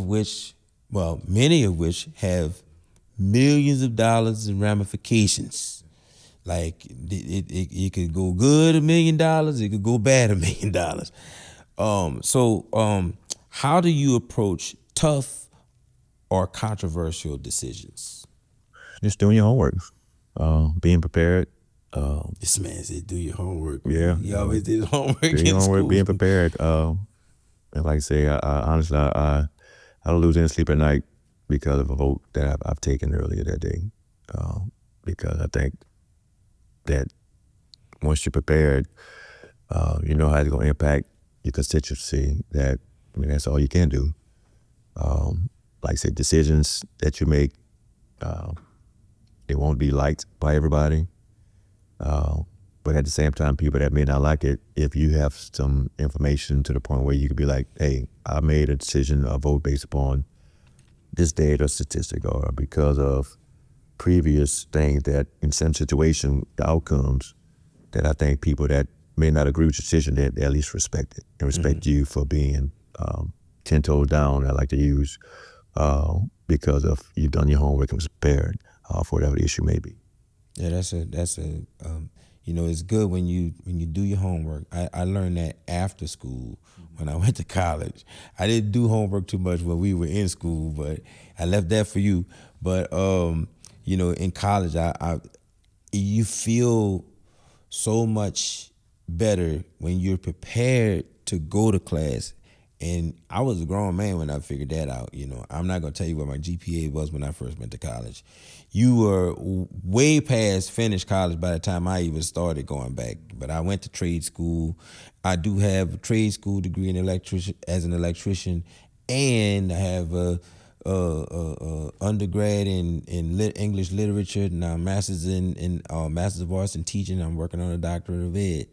S1: of which have millions of dollars in ramifications. Like it could go good $1 million, it could go bad $1 million. So how do you approach tough or controversial decisions?
S2: Just doing your homework, being prepared.
S1: This man said, "Do your homework."
S2: Yeah,
S1: he always did homework.
S2: Doing your homework, being prepared. And like I say, I honestly, I don't lose any sleep at night because of a vote that I've taken earlier that day. Because I think that once you're prepared, you know how it's going to impact your constituency. That's all you can do. Like I said, decisions that you make, they won't be liked by everybody. But at the same time, people that may not like it, if you have some information to the point where you could be like, hey, I made a decision, a vote based upon this data statistic or because of previous things that in some situation, the outcomes that I think people that may not agree with your decision, they at least respect it and respect you for being 10 toes down, I like to use, because of you've done your homework and was prepared for whatever the issue may be.
S1: Yeah, that's a you know, it's good when you do your homework. I learned that after school when I went to college. I didn't do homework too much when we were in school, but I left that for you. But you know, in college, you feel so much better when you're prepared to go to class. And I was a grown man when I figured that out. You know, I'm not gonna tell you what my GPA was when I first went to college. You were way past finished college by the time I even started going back. But I went to trade school. I do have a trade school degree in as an electrician, and I have a undergrad in English literature, and a master's in Masters of Arts in teaching. I'm working on a doctorate of ed.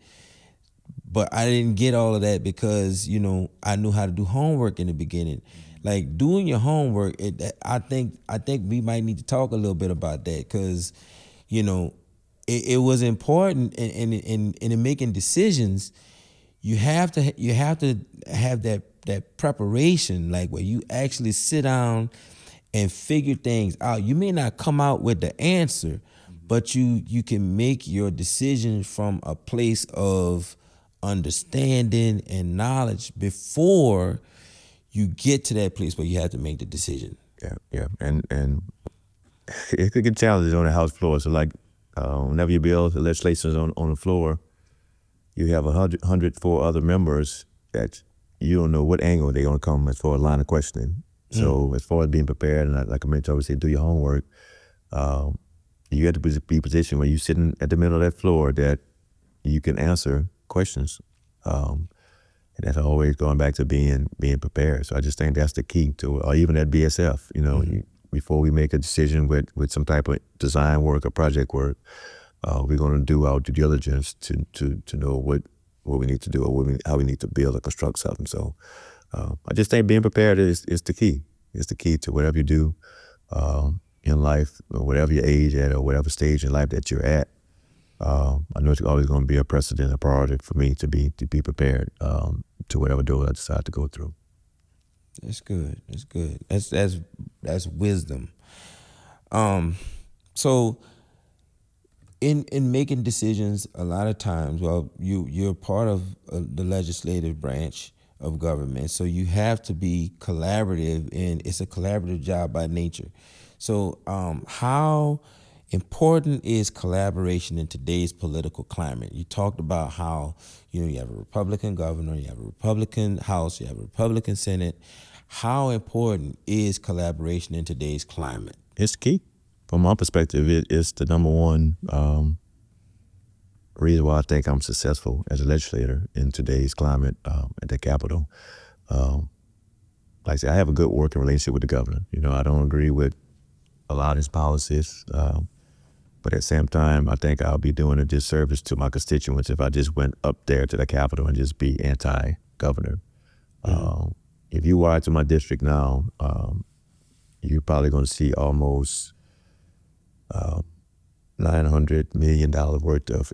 S1: But I didn't get all of that because, you know, I knew how to do homework in the beginning. Like doing your homework, I think we might need to talk a little bit about that because, you know, it was important in making decisions. You have to have that preparation, like where you actually sit down and figure things out. You may not come out with the answer, but you can make your decision from a place of understanding and knowledge before you get to that place where you have to make the decision.
S2: Yeah, and it could get challenging on the House floor. So like, whenever you build the legislation on the floor, you have 104 other members that you don't know what angle they're gonna come as far as line of questioning. So as far as being prepared, and like I mentioned, I always say, do your homework. You have to be positioned where you're sitting at the middle of that floor that you can answer questions. And that's always going back to being prepared. So I just think that's the key to it. Or even at BSF, you know, before we make a decision with some type of design work or project work, we're going to do our due diligence to know what we need to do or how we need to build or construct something. So I just think being prepared is the key. It's the key to whatever you do in life, or whatever your age at or whatever stage in life that you're at. I know it's always going to be a precedent, a priority for me to be prepared to whatever door I decide to go through.
S1: That's good. That's good. That's wisdom. So in making decisions, a lot of times, well, you're part of the legislative branch of government, so you have to be collaborative, and it's a collaborative job by nature. So how important is collaboration in today's political climate? You talked about how, you know, you have a Republican governor, you have a Republican House, you have a Republican Senate. How important is collaboration in today's climate?
S2: It's key. From my perspective, it's the number one reason why I think I'm successful as a legislator in today's climate at the Capitol. Like I said, I have a good working relationship with the governor. You know, I don't agree with a lot of his policies, but at the same time, I think I'll be doing a disservice to my constituents if I just went up there to the Capitol and just be anti-governor. If you walk to my district now, you're probably going to see almost $900 million worth of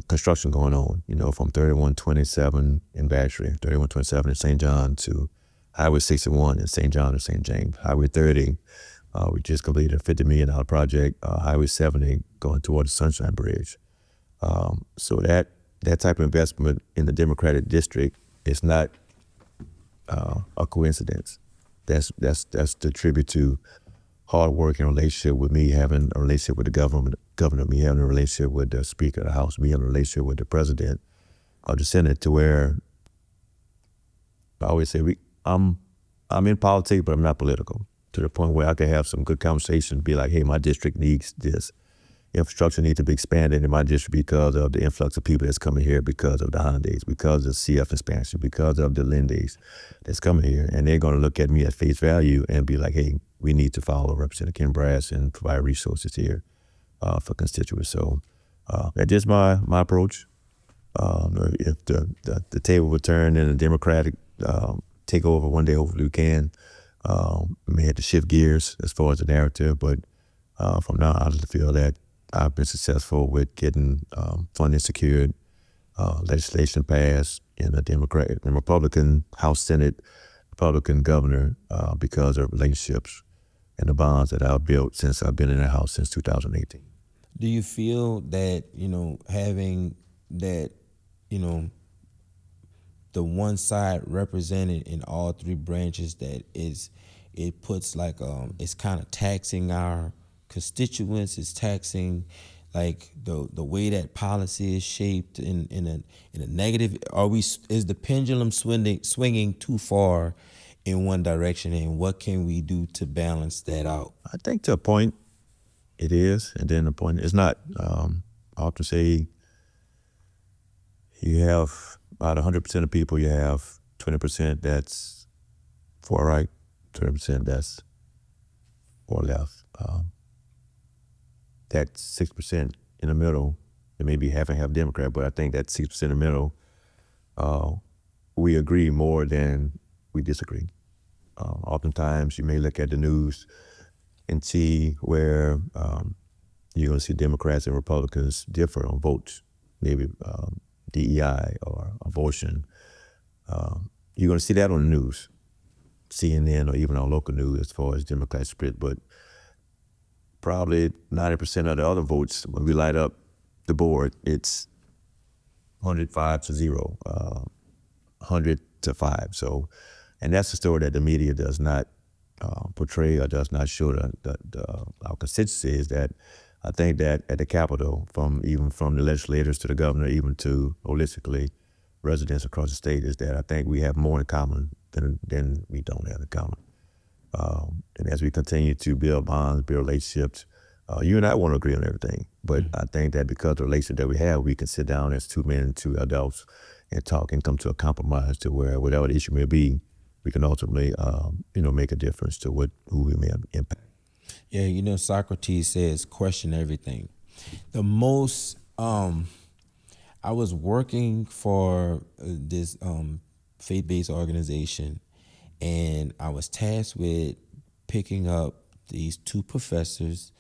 S2: construction going on, you know, from 3127 in Battery, 3127 in St. John to Highway 61 in St. John and St. James, Highway 30. We just completed a $50 million project, Highway 70 going toward the Sunshine Bridge. So that type of investment in the Democratic district is not a coincidence. That's the tribute to hard work and relationship with me, having a relationship with the governor, me having a relationship with the Speaker of the House, me having a relationship with the President of the Senate, to where I always say I'm in politics, but I'm not political. To the point where I can have some good conversation, be like, hey, my district needs this. Infrastructure needs to be expanded in my district because of the influx of people that's coming here, because of the Hyundais, because of CF expansion, because of the Lindays that's coming here. And they're going to look at me at face value and be like, hey, we need to follow Representative Kim Brass and provide resources here for constituents. So That's just my approach. If the table would turn in a Democratic takeover one day, hopefully we can. May have to shift gears as far as the narrative, but from now on, I just feel that I've been successful with getting funding secured, legislation passed in the Democratic and Republican House, Senate, Republican governor because of relationships and the bonds that I've built since I've been in the House since 2018.
S1: Do you feel that, having that, the one side represented in all three branches, that it puts like it's kind of taxing our constituents, it's taxing like the way that policy is shaped in a negative? Is the pendulum swinging too far in one direction, and what can we do to balance that out?
S2: I think to a point it is, and then the point it's not. I often say you have about 100% of people, you have 20% that's for right, 20% that's for left. That 6% in the middle, it may be half and half Democrat, but I think that 6% in the middle, we agree more than we disagree. Oftentimes you may look at the news and see where you're going to see Democrats and Republicans differ on votes, maybe DEI or abortion. You're going to see that on the news, CNN or even on local news as far as Democrat split, but probably 90% of the other votes, when we light up the board, it's 105 to 0, 100 to 5. So, and that's the story that the media does not portray or does not show our constituency, is that I think that at the Capitol, even from the legislators to the governor, even to holistically residents across the state, is that I think we have more in common than we don't have in common. And as we continue to build bonds, build relationships, you and I won't agree on everything, but I think that because of the relationship that we have, we can sit down as two men, two adults, and talk and come to a compromise to where whatever the issue may be, we can ultimately, make a difference to who we may impact.
S1: Yeah, Socrates says, question everything. The most, I was working for this faith-based organization, and I was tasked with picking up these two professors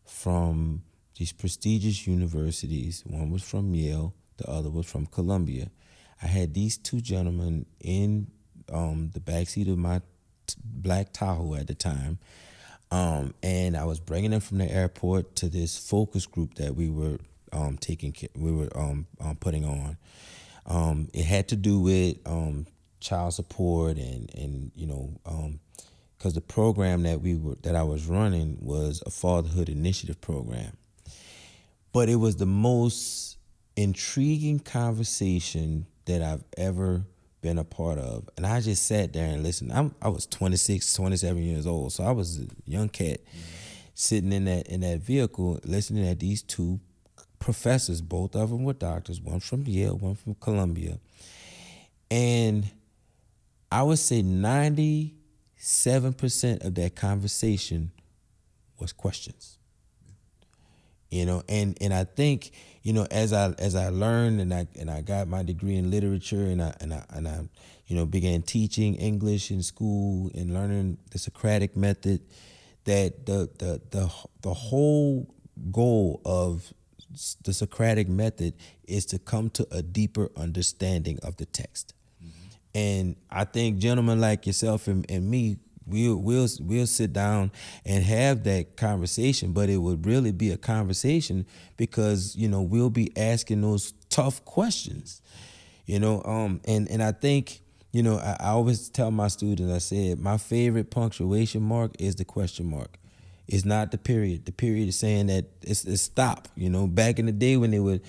S1: from these prestigious universities. One was from Yale, the other was from Columbia. I had these two gentlemen in the backseat of my black Tahoe at the time, and I was bringing them from the airport to this focus group that we were putting on. It had to do with child support and because the program that I was running was a fatherhood initiative program. But it was the most intriguing conversation that I've ever been a part of. And I just sat there and listened. I was 26, 27 years old, so I was a young cat sitting in that vehicle listening at these two professors. Both of them were doctors, one from Yale, one from Columbia. And I would say 97% of that conversation was questions. And I think, as I learned and I got my degree in literature and I began teaching English in school and learning the Socratic method, that the whole goal of the Socratic method is to come to a deeper understanding of the text. And I think gentlemen like yourself and me, we'll sit down and have that conversation, but it would really be a conversation because, we'll be asking those tough questions, and I think, I always tell my students, I said, my favorite punctuation mark is the question mark. It's not the period. The period is saying that it's stop. Back in the day when they would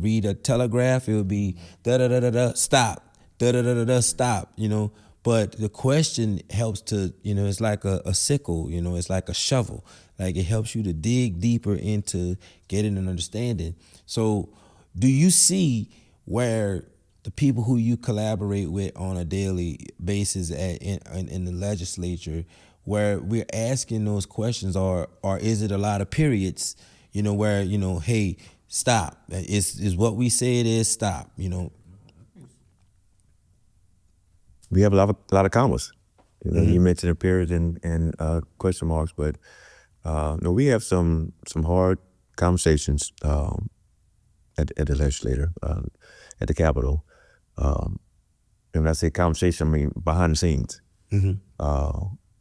S1: read a telegraph, it would be da da da da da stop, da da da da da stop. But the question helps to, it's like a sickle. It's like a shovel. Like it helps you to dig deeper into getting an understanding. So, do you see where the people who you collaborate with on a daily basis in the legislature, where we're asking those questions, or is it a lot of periods, where, hey, stop. Is what we say it is, stop,
S2: We have a lot of commas. You mentioned a period and question marks, but no, we have some hard conversations at the legislature, at the Capitol. And when I say conversation, I mean behind the scenes.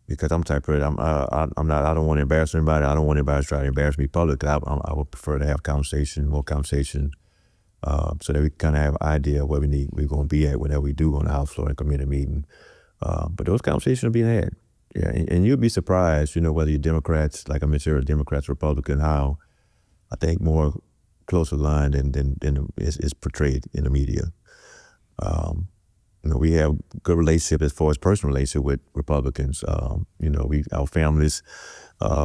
S2: Because I'm the type of person, I don't want to embarrass anybody. I don't want anybody to try to embarrass me publicly. I would prefer to have more conversation, so that we kind of have an idea of where we're going to be at whenever we do on the House floor and committee meeting. But those conversations are being had. Yeah, and you'll be surprised, whether you're Democrats, like I mentioned earlier, Democrats, Republican, how I think more closer aligned than is portrayed in the media. We have good relationship as far as personal relationship with Republicans. Our families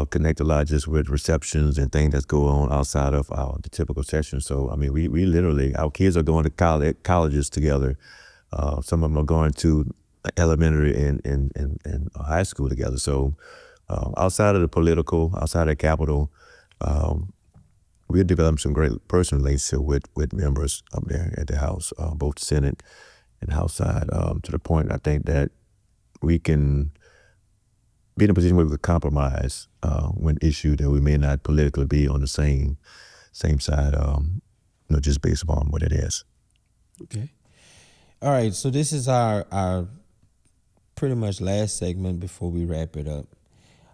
S2: connect a lot just with receptions and things that go on outside of the typical session. So, I mean, we literally, our kids are going to colleges together. Some of them are going to elementary and high school together. So, outside of the political, outside of the Capitol, we're developing some great personal relationship with members up there at the House, both Senate and House side, to the point I think that we can be in a position where we could compromise when issued that we may not politically be on the same side, just based upon what it is.
S1: Okay. All right. So this is our pretty much last segment before we wrap it up.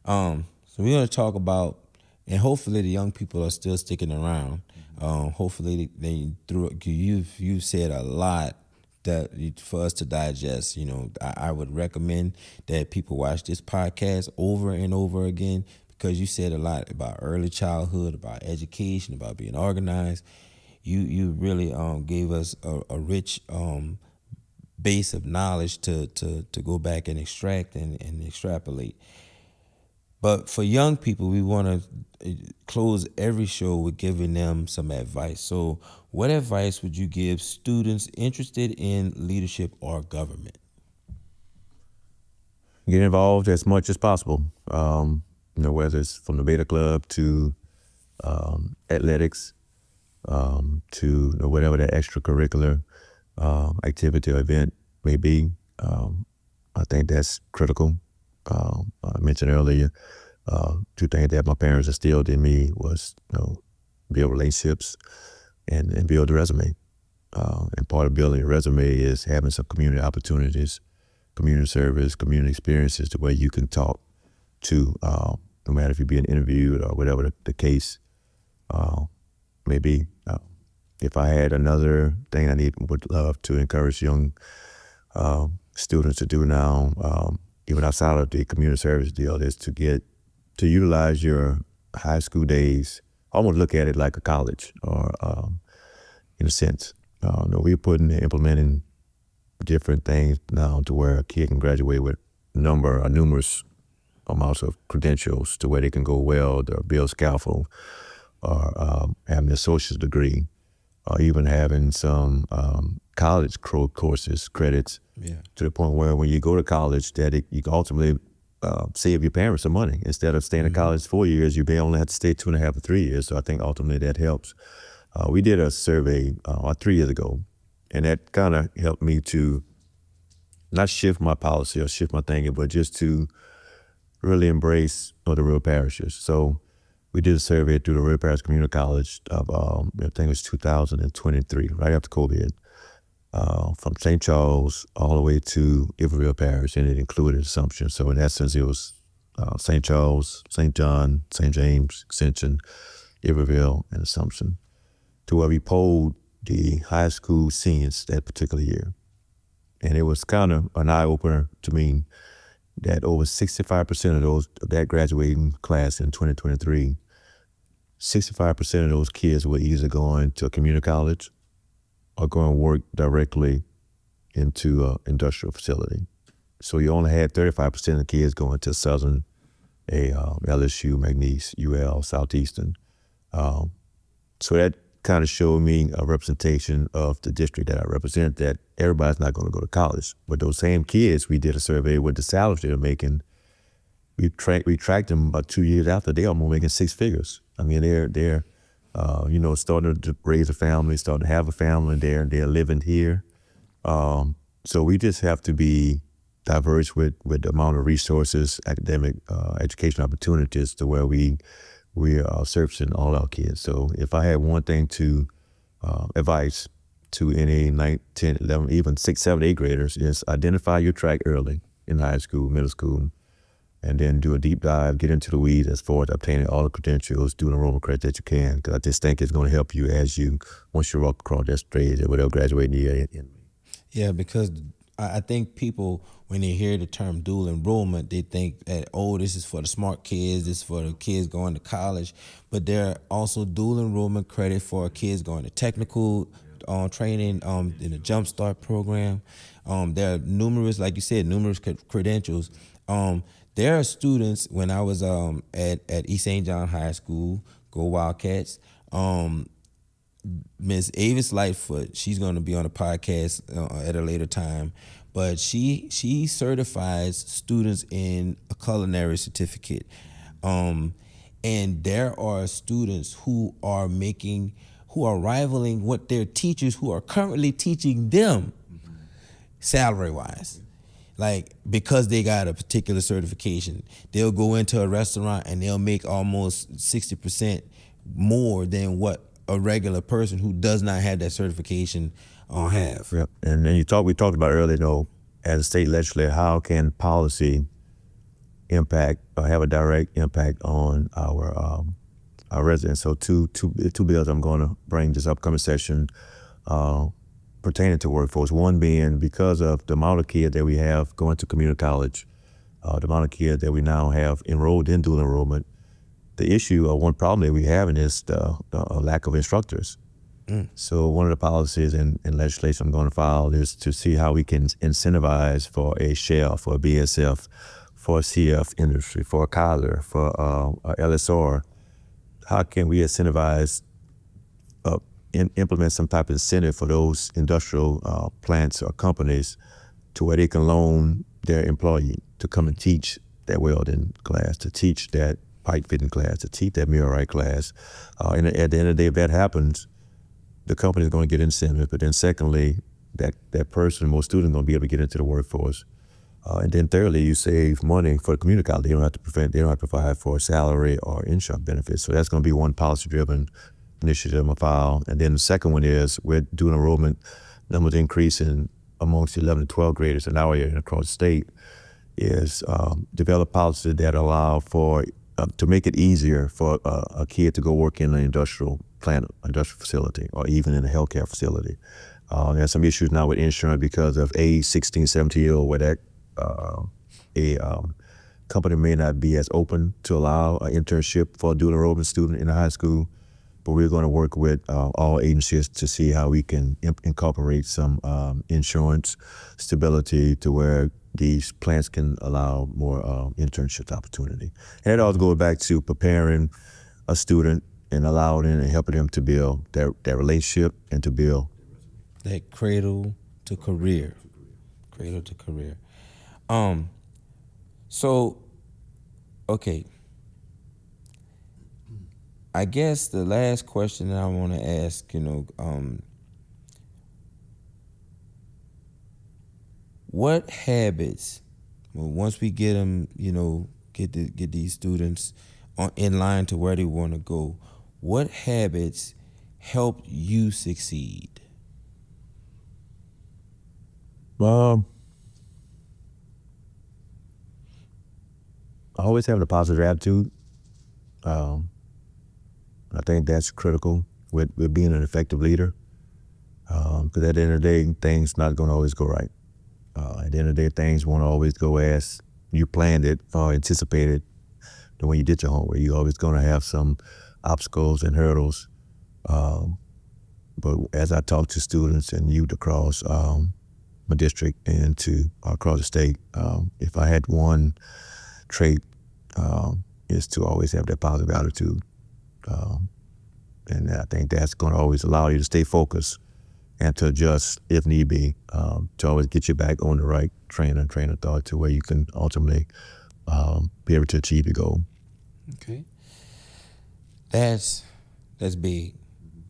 S1: So we're going to talk about, and hopefully the young people are still sticking around. Hopefully you've said a lot that for us to digest. I would recommend that people watch this podcast over and over again, because you said a lot about early childhood, about education, about being organized. You really gave us a rich base of knowledge to go back and extract and extrapolate. But for young people, we want to close every show with giving them some advice. So what advice would you give students interested in leadership or government?
S2: Get involved as much as possible, whether it's from the Beta Club to athletics, to whatever that extracurricular activity or event may be. I think that's critical. I mentioned earlier, two things that my parents instilled in me was, build relationships and build a resume. And part of building a resume is having some community opportunities, community service, community experiences, to where you can talk to, no matter if you're being interviewed or whatever the case may be. If I had another thing would love to encourage young students to do now, even outside of the community service deal, is to utilize your high school days, almost look at it like a college, or in a sense. We're implementing different things now to where a kid can graduate with numerous amounts of credentials, to where they can go weld or build scaffold, or having an associate's degree, or even having some college courses, credits, to the point where when you go to college, that you can ultimately save your parents some money. Instead of staying in college 4 years, you may only have to stay 2.5 or 3 years. So I think ultimately that helps. We did a survey 3 years ago, and that kind of helped me to not shift my policy or shift my thinking, but just to really embrace the rural parishes. So we did a survey through the Rural Parish Community College of, I think it was 2023, right after COVID, from St. Charles all the way to Iberville Parish, and it included Assumption. So in essence, it was St. Charles, St. John, St. James, Extension, Iberville, and Assumption, to where we polled the high school seniors that particular year. And it was kind of an eye-opener to me that over 65% of that graduating class in 2023, 65% of those kids were either going to a community college or going to work directly into an industrial facility. So you only had 35% of the kids going to Southern, LSU, McNeese, UL, Southeastern. So that kind of showed me a representation of the district that I represent, that everybody's not going to go to college. But those same kids, we did a survey with the salaries they're making, we tracked them about 2 years after. They almost making six figures. I mean, they're starting to raise a family, starting to have a family. They're living here. So we just have to be diverse with the amount of resources, academic, education opportunities to where we are servicing all our kids. So if I had one thing to advise to any 9, 10, 11, even 6, 7, 8 graders is identify your track early in high school, middle school, and then do a deep dive, get into the weeds as far as obtaining all the credentials, doing enrollment credit that you can, because I just think it's going to help you once you walk across that stage or whatever graduating year.
S1: Yeah, because I think people, when they hear the term dual enrollment, they think that, this is for the smart kids, this is for the kids going to college. But there are also dual enrollment credit for kids going to technical training in the Jump Start program. There are numerous, like you said, numerous credentials. There are students, when I was at East St. John High School, go Wildcats, Miss Avis Lightfoot, she's going to be on a podcast at a later time, but she certifies students in a culinary certificate. And there are students who are rivaling what their teachers who are currently teaching them salary-wise. Like, because they got a particular certification, they'll go into a restaurant and they'll make almost 60% more than what a regular person who does not have that certification have.
S2: Yep. And then we talked about earlier, as a state legislator, how can policy impact or have a direct impact on our residents? So two bills I'm going to bring this upcoming session pertaining to workforce. One being, because of the amount of kids that we have going to community college, the amount of kids that we now have enrolled in dual enrollment, the issue, or one problem that we're having is the lack of instructors. So one of the policies in legislation I'm going to file is to see how we can incentivize for a Shell, for a BSF, for a CF industry, for a Kyler, for a LSR. How can we incentivize, implement some type of incentive for those industrial plants or companies to where they can loan their employee to come and teach that welding class, to teach that pipe fitting class, to teach that millwright class. And at the end of the day, if that happens, the company is going to get incentive. But then secondly, that person, most students, going to be able to get into the workforce. And then thirdly, you save money for the community college. They don't have to provide for salary or insurance benefits. So that's going to be one policy-driven initiative I'm going to file. And then the second one is, we're doing enrollment numbers increasing amongst 11 to 12 graders in our area and across the state, is develop policies that allow for to make it easier for a kid to go work in an industrial plant, industrial facility, or even in a healthcare facility. There's some issues now with insurance because of age 16, 17 year old, where that a company may not be as open to allow an internship for a dual enrollment student in a high school. But we're going to work with all agencies to see how we can incorporate some insurance stability to where these plants can allow more internship opportunity. And it also goes back to preparing a student and allowing them and helping them to build their relationship and to build
S1: that cradle to career. Cradle to career. So, okay. I guess the last question that I want to ask, what habits, once we get them, get these students in line to where they want to go, what habits help you succeed?
S2: Always having a positive attitude. I think that's critical with being an effective leader. Because at the end of the day, things not going to always go right. At the end of the day, things won't always go as you planned it or anticipated when you did your homework. You're always going to have some obstacles and hurdles. But as I talk to students and youth across my district and across the state, if I had one trait, is to always have that positive attitude. And I think that's going to always allow you to stay focused and to adjust if need be, to always get you back on the right train of thought to where you can ultimately be able to achieve the goal.
S1: Okay. That's big.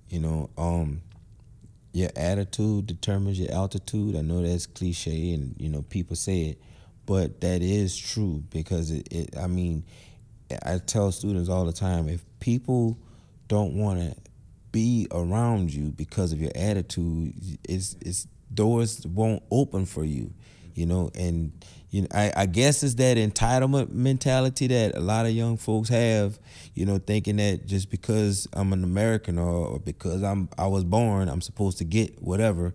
S1: You know, your attitude determines your altitude. I know that's cliche and, you know, people say it, but that is true because I mean, I tell students all the time, if people don't want to be around you because of your attitude, it's doors won't open for you, you know. And you know, I guess it's that entitlement mentality that a lot of young folks have, you know, thinking that just because I'm an American or because I was born, I'm supposed to get whatever.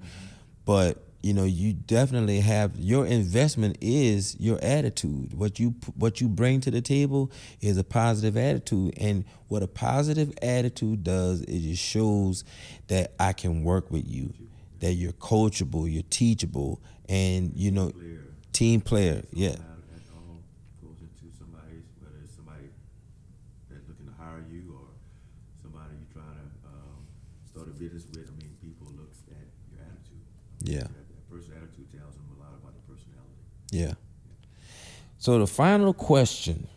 S1: But you know, you definitely have, your investment is your attitude. What you bring to the table is a positive attitude, and what a positive attitude does is it shows that I can work with you, that you're coachable, you're teachable, and you know, team player. Yeah.
S2: That all goes into somebody's, whether it's somebody that's looking to hire you or somebody you're trying to start a business with. I mean, people look at your attitude.
S1: Yeah.
S2: That person's attitude tells them a lot about the personality.
S1: Yeah. So the final question,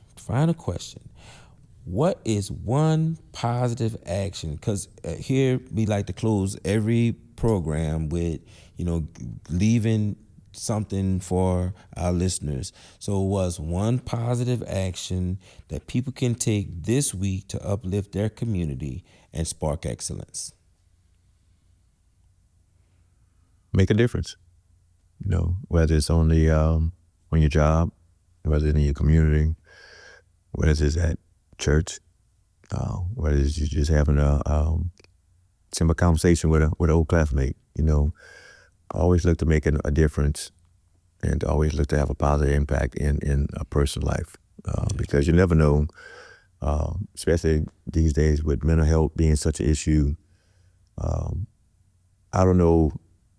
S1: what is one positive action? Because here we like to close every program with, you know, leaving something for our listeners. So what's one positive action that people can take this week to uplift their community and spark excellence?
S2: Make a difference. You know, whether it's on your job, whether it's in your community, whether it's at church, whether it's you just having a simple conversation with an old classmate. You know, always look to make a difference, and always look to have a positive impact in a person's life, because you never know, especially these days with mental health being such an issue. I don't know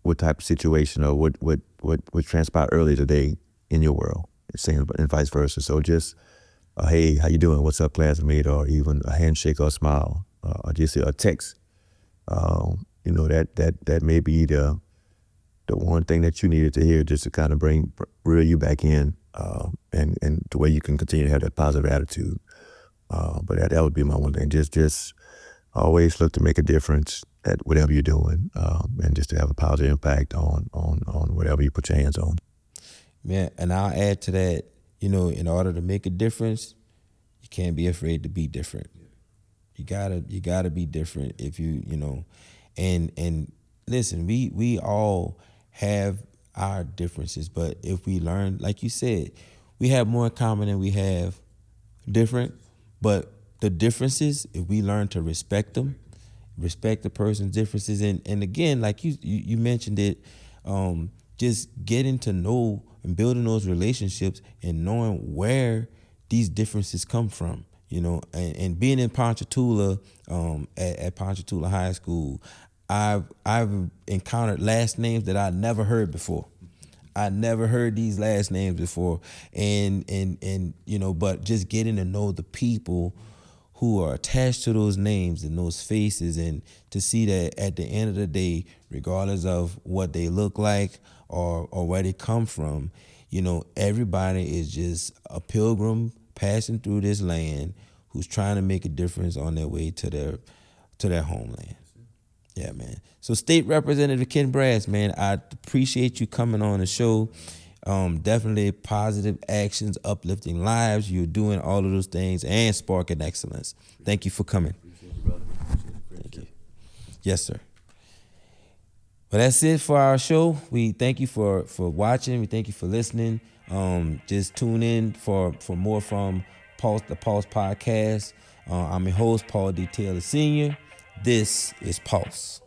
S2: what type of situation or what transpired earlier today in your world, and vice versa. So just, hey, how you doing? What's up, classmate? Or even a handshake or a smile, or just a text. You know, that may be the one thing that you needed to hear, just to kind of reel you back in, and the way you can continue to have that positive attitude. But that would be my one thing. Just always look to make a difference at whatever you're doing, and just to have a positive impact on whatever you put your hands on.
S1: Yeah, and I'll add to that, you know, in order to make a difference, you can't be afraid to be different. You gotta be different if you know, and listen, we all have our differences, but if we learn, like you said, we have more in common than we have different, but the differences, if we learn to respect them, respect the person's differences, and again, like you mentioned it, just getting to know and building those relationships and knowing where these differences come from, you know, and being in Ponchatoula, at Ponchatoula High School, I've encountered last names that I never heard before. I never heard these last names before, and you know, but just getting to know the people who are attached to those names and those faces, and to see that at the end of the day, regardless of what they look like or where they come from, you know, everybody is just a pilgrim passing through this land who's trying to make a difference on their way to their homeland. Yeah, man. So State Representative Ken Brass, man, I appreciate you coming on the show. Definitely positive actions, uplifting lives. You're doing all of those things and sparking excellence. Thank you for coming. Thank you. Yes, sir. Well, that's it for our show. We thank you for watching. We thank you for listening. Just tune in for more from the PAULSE Podcast. I'm your host, Paul D. Taylor Sr. This is Pulse.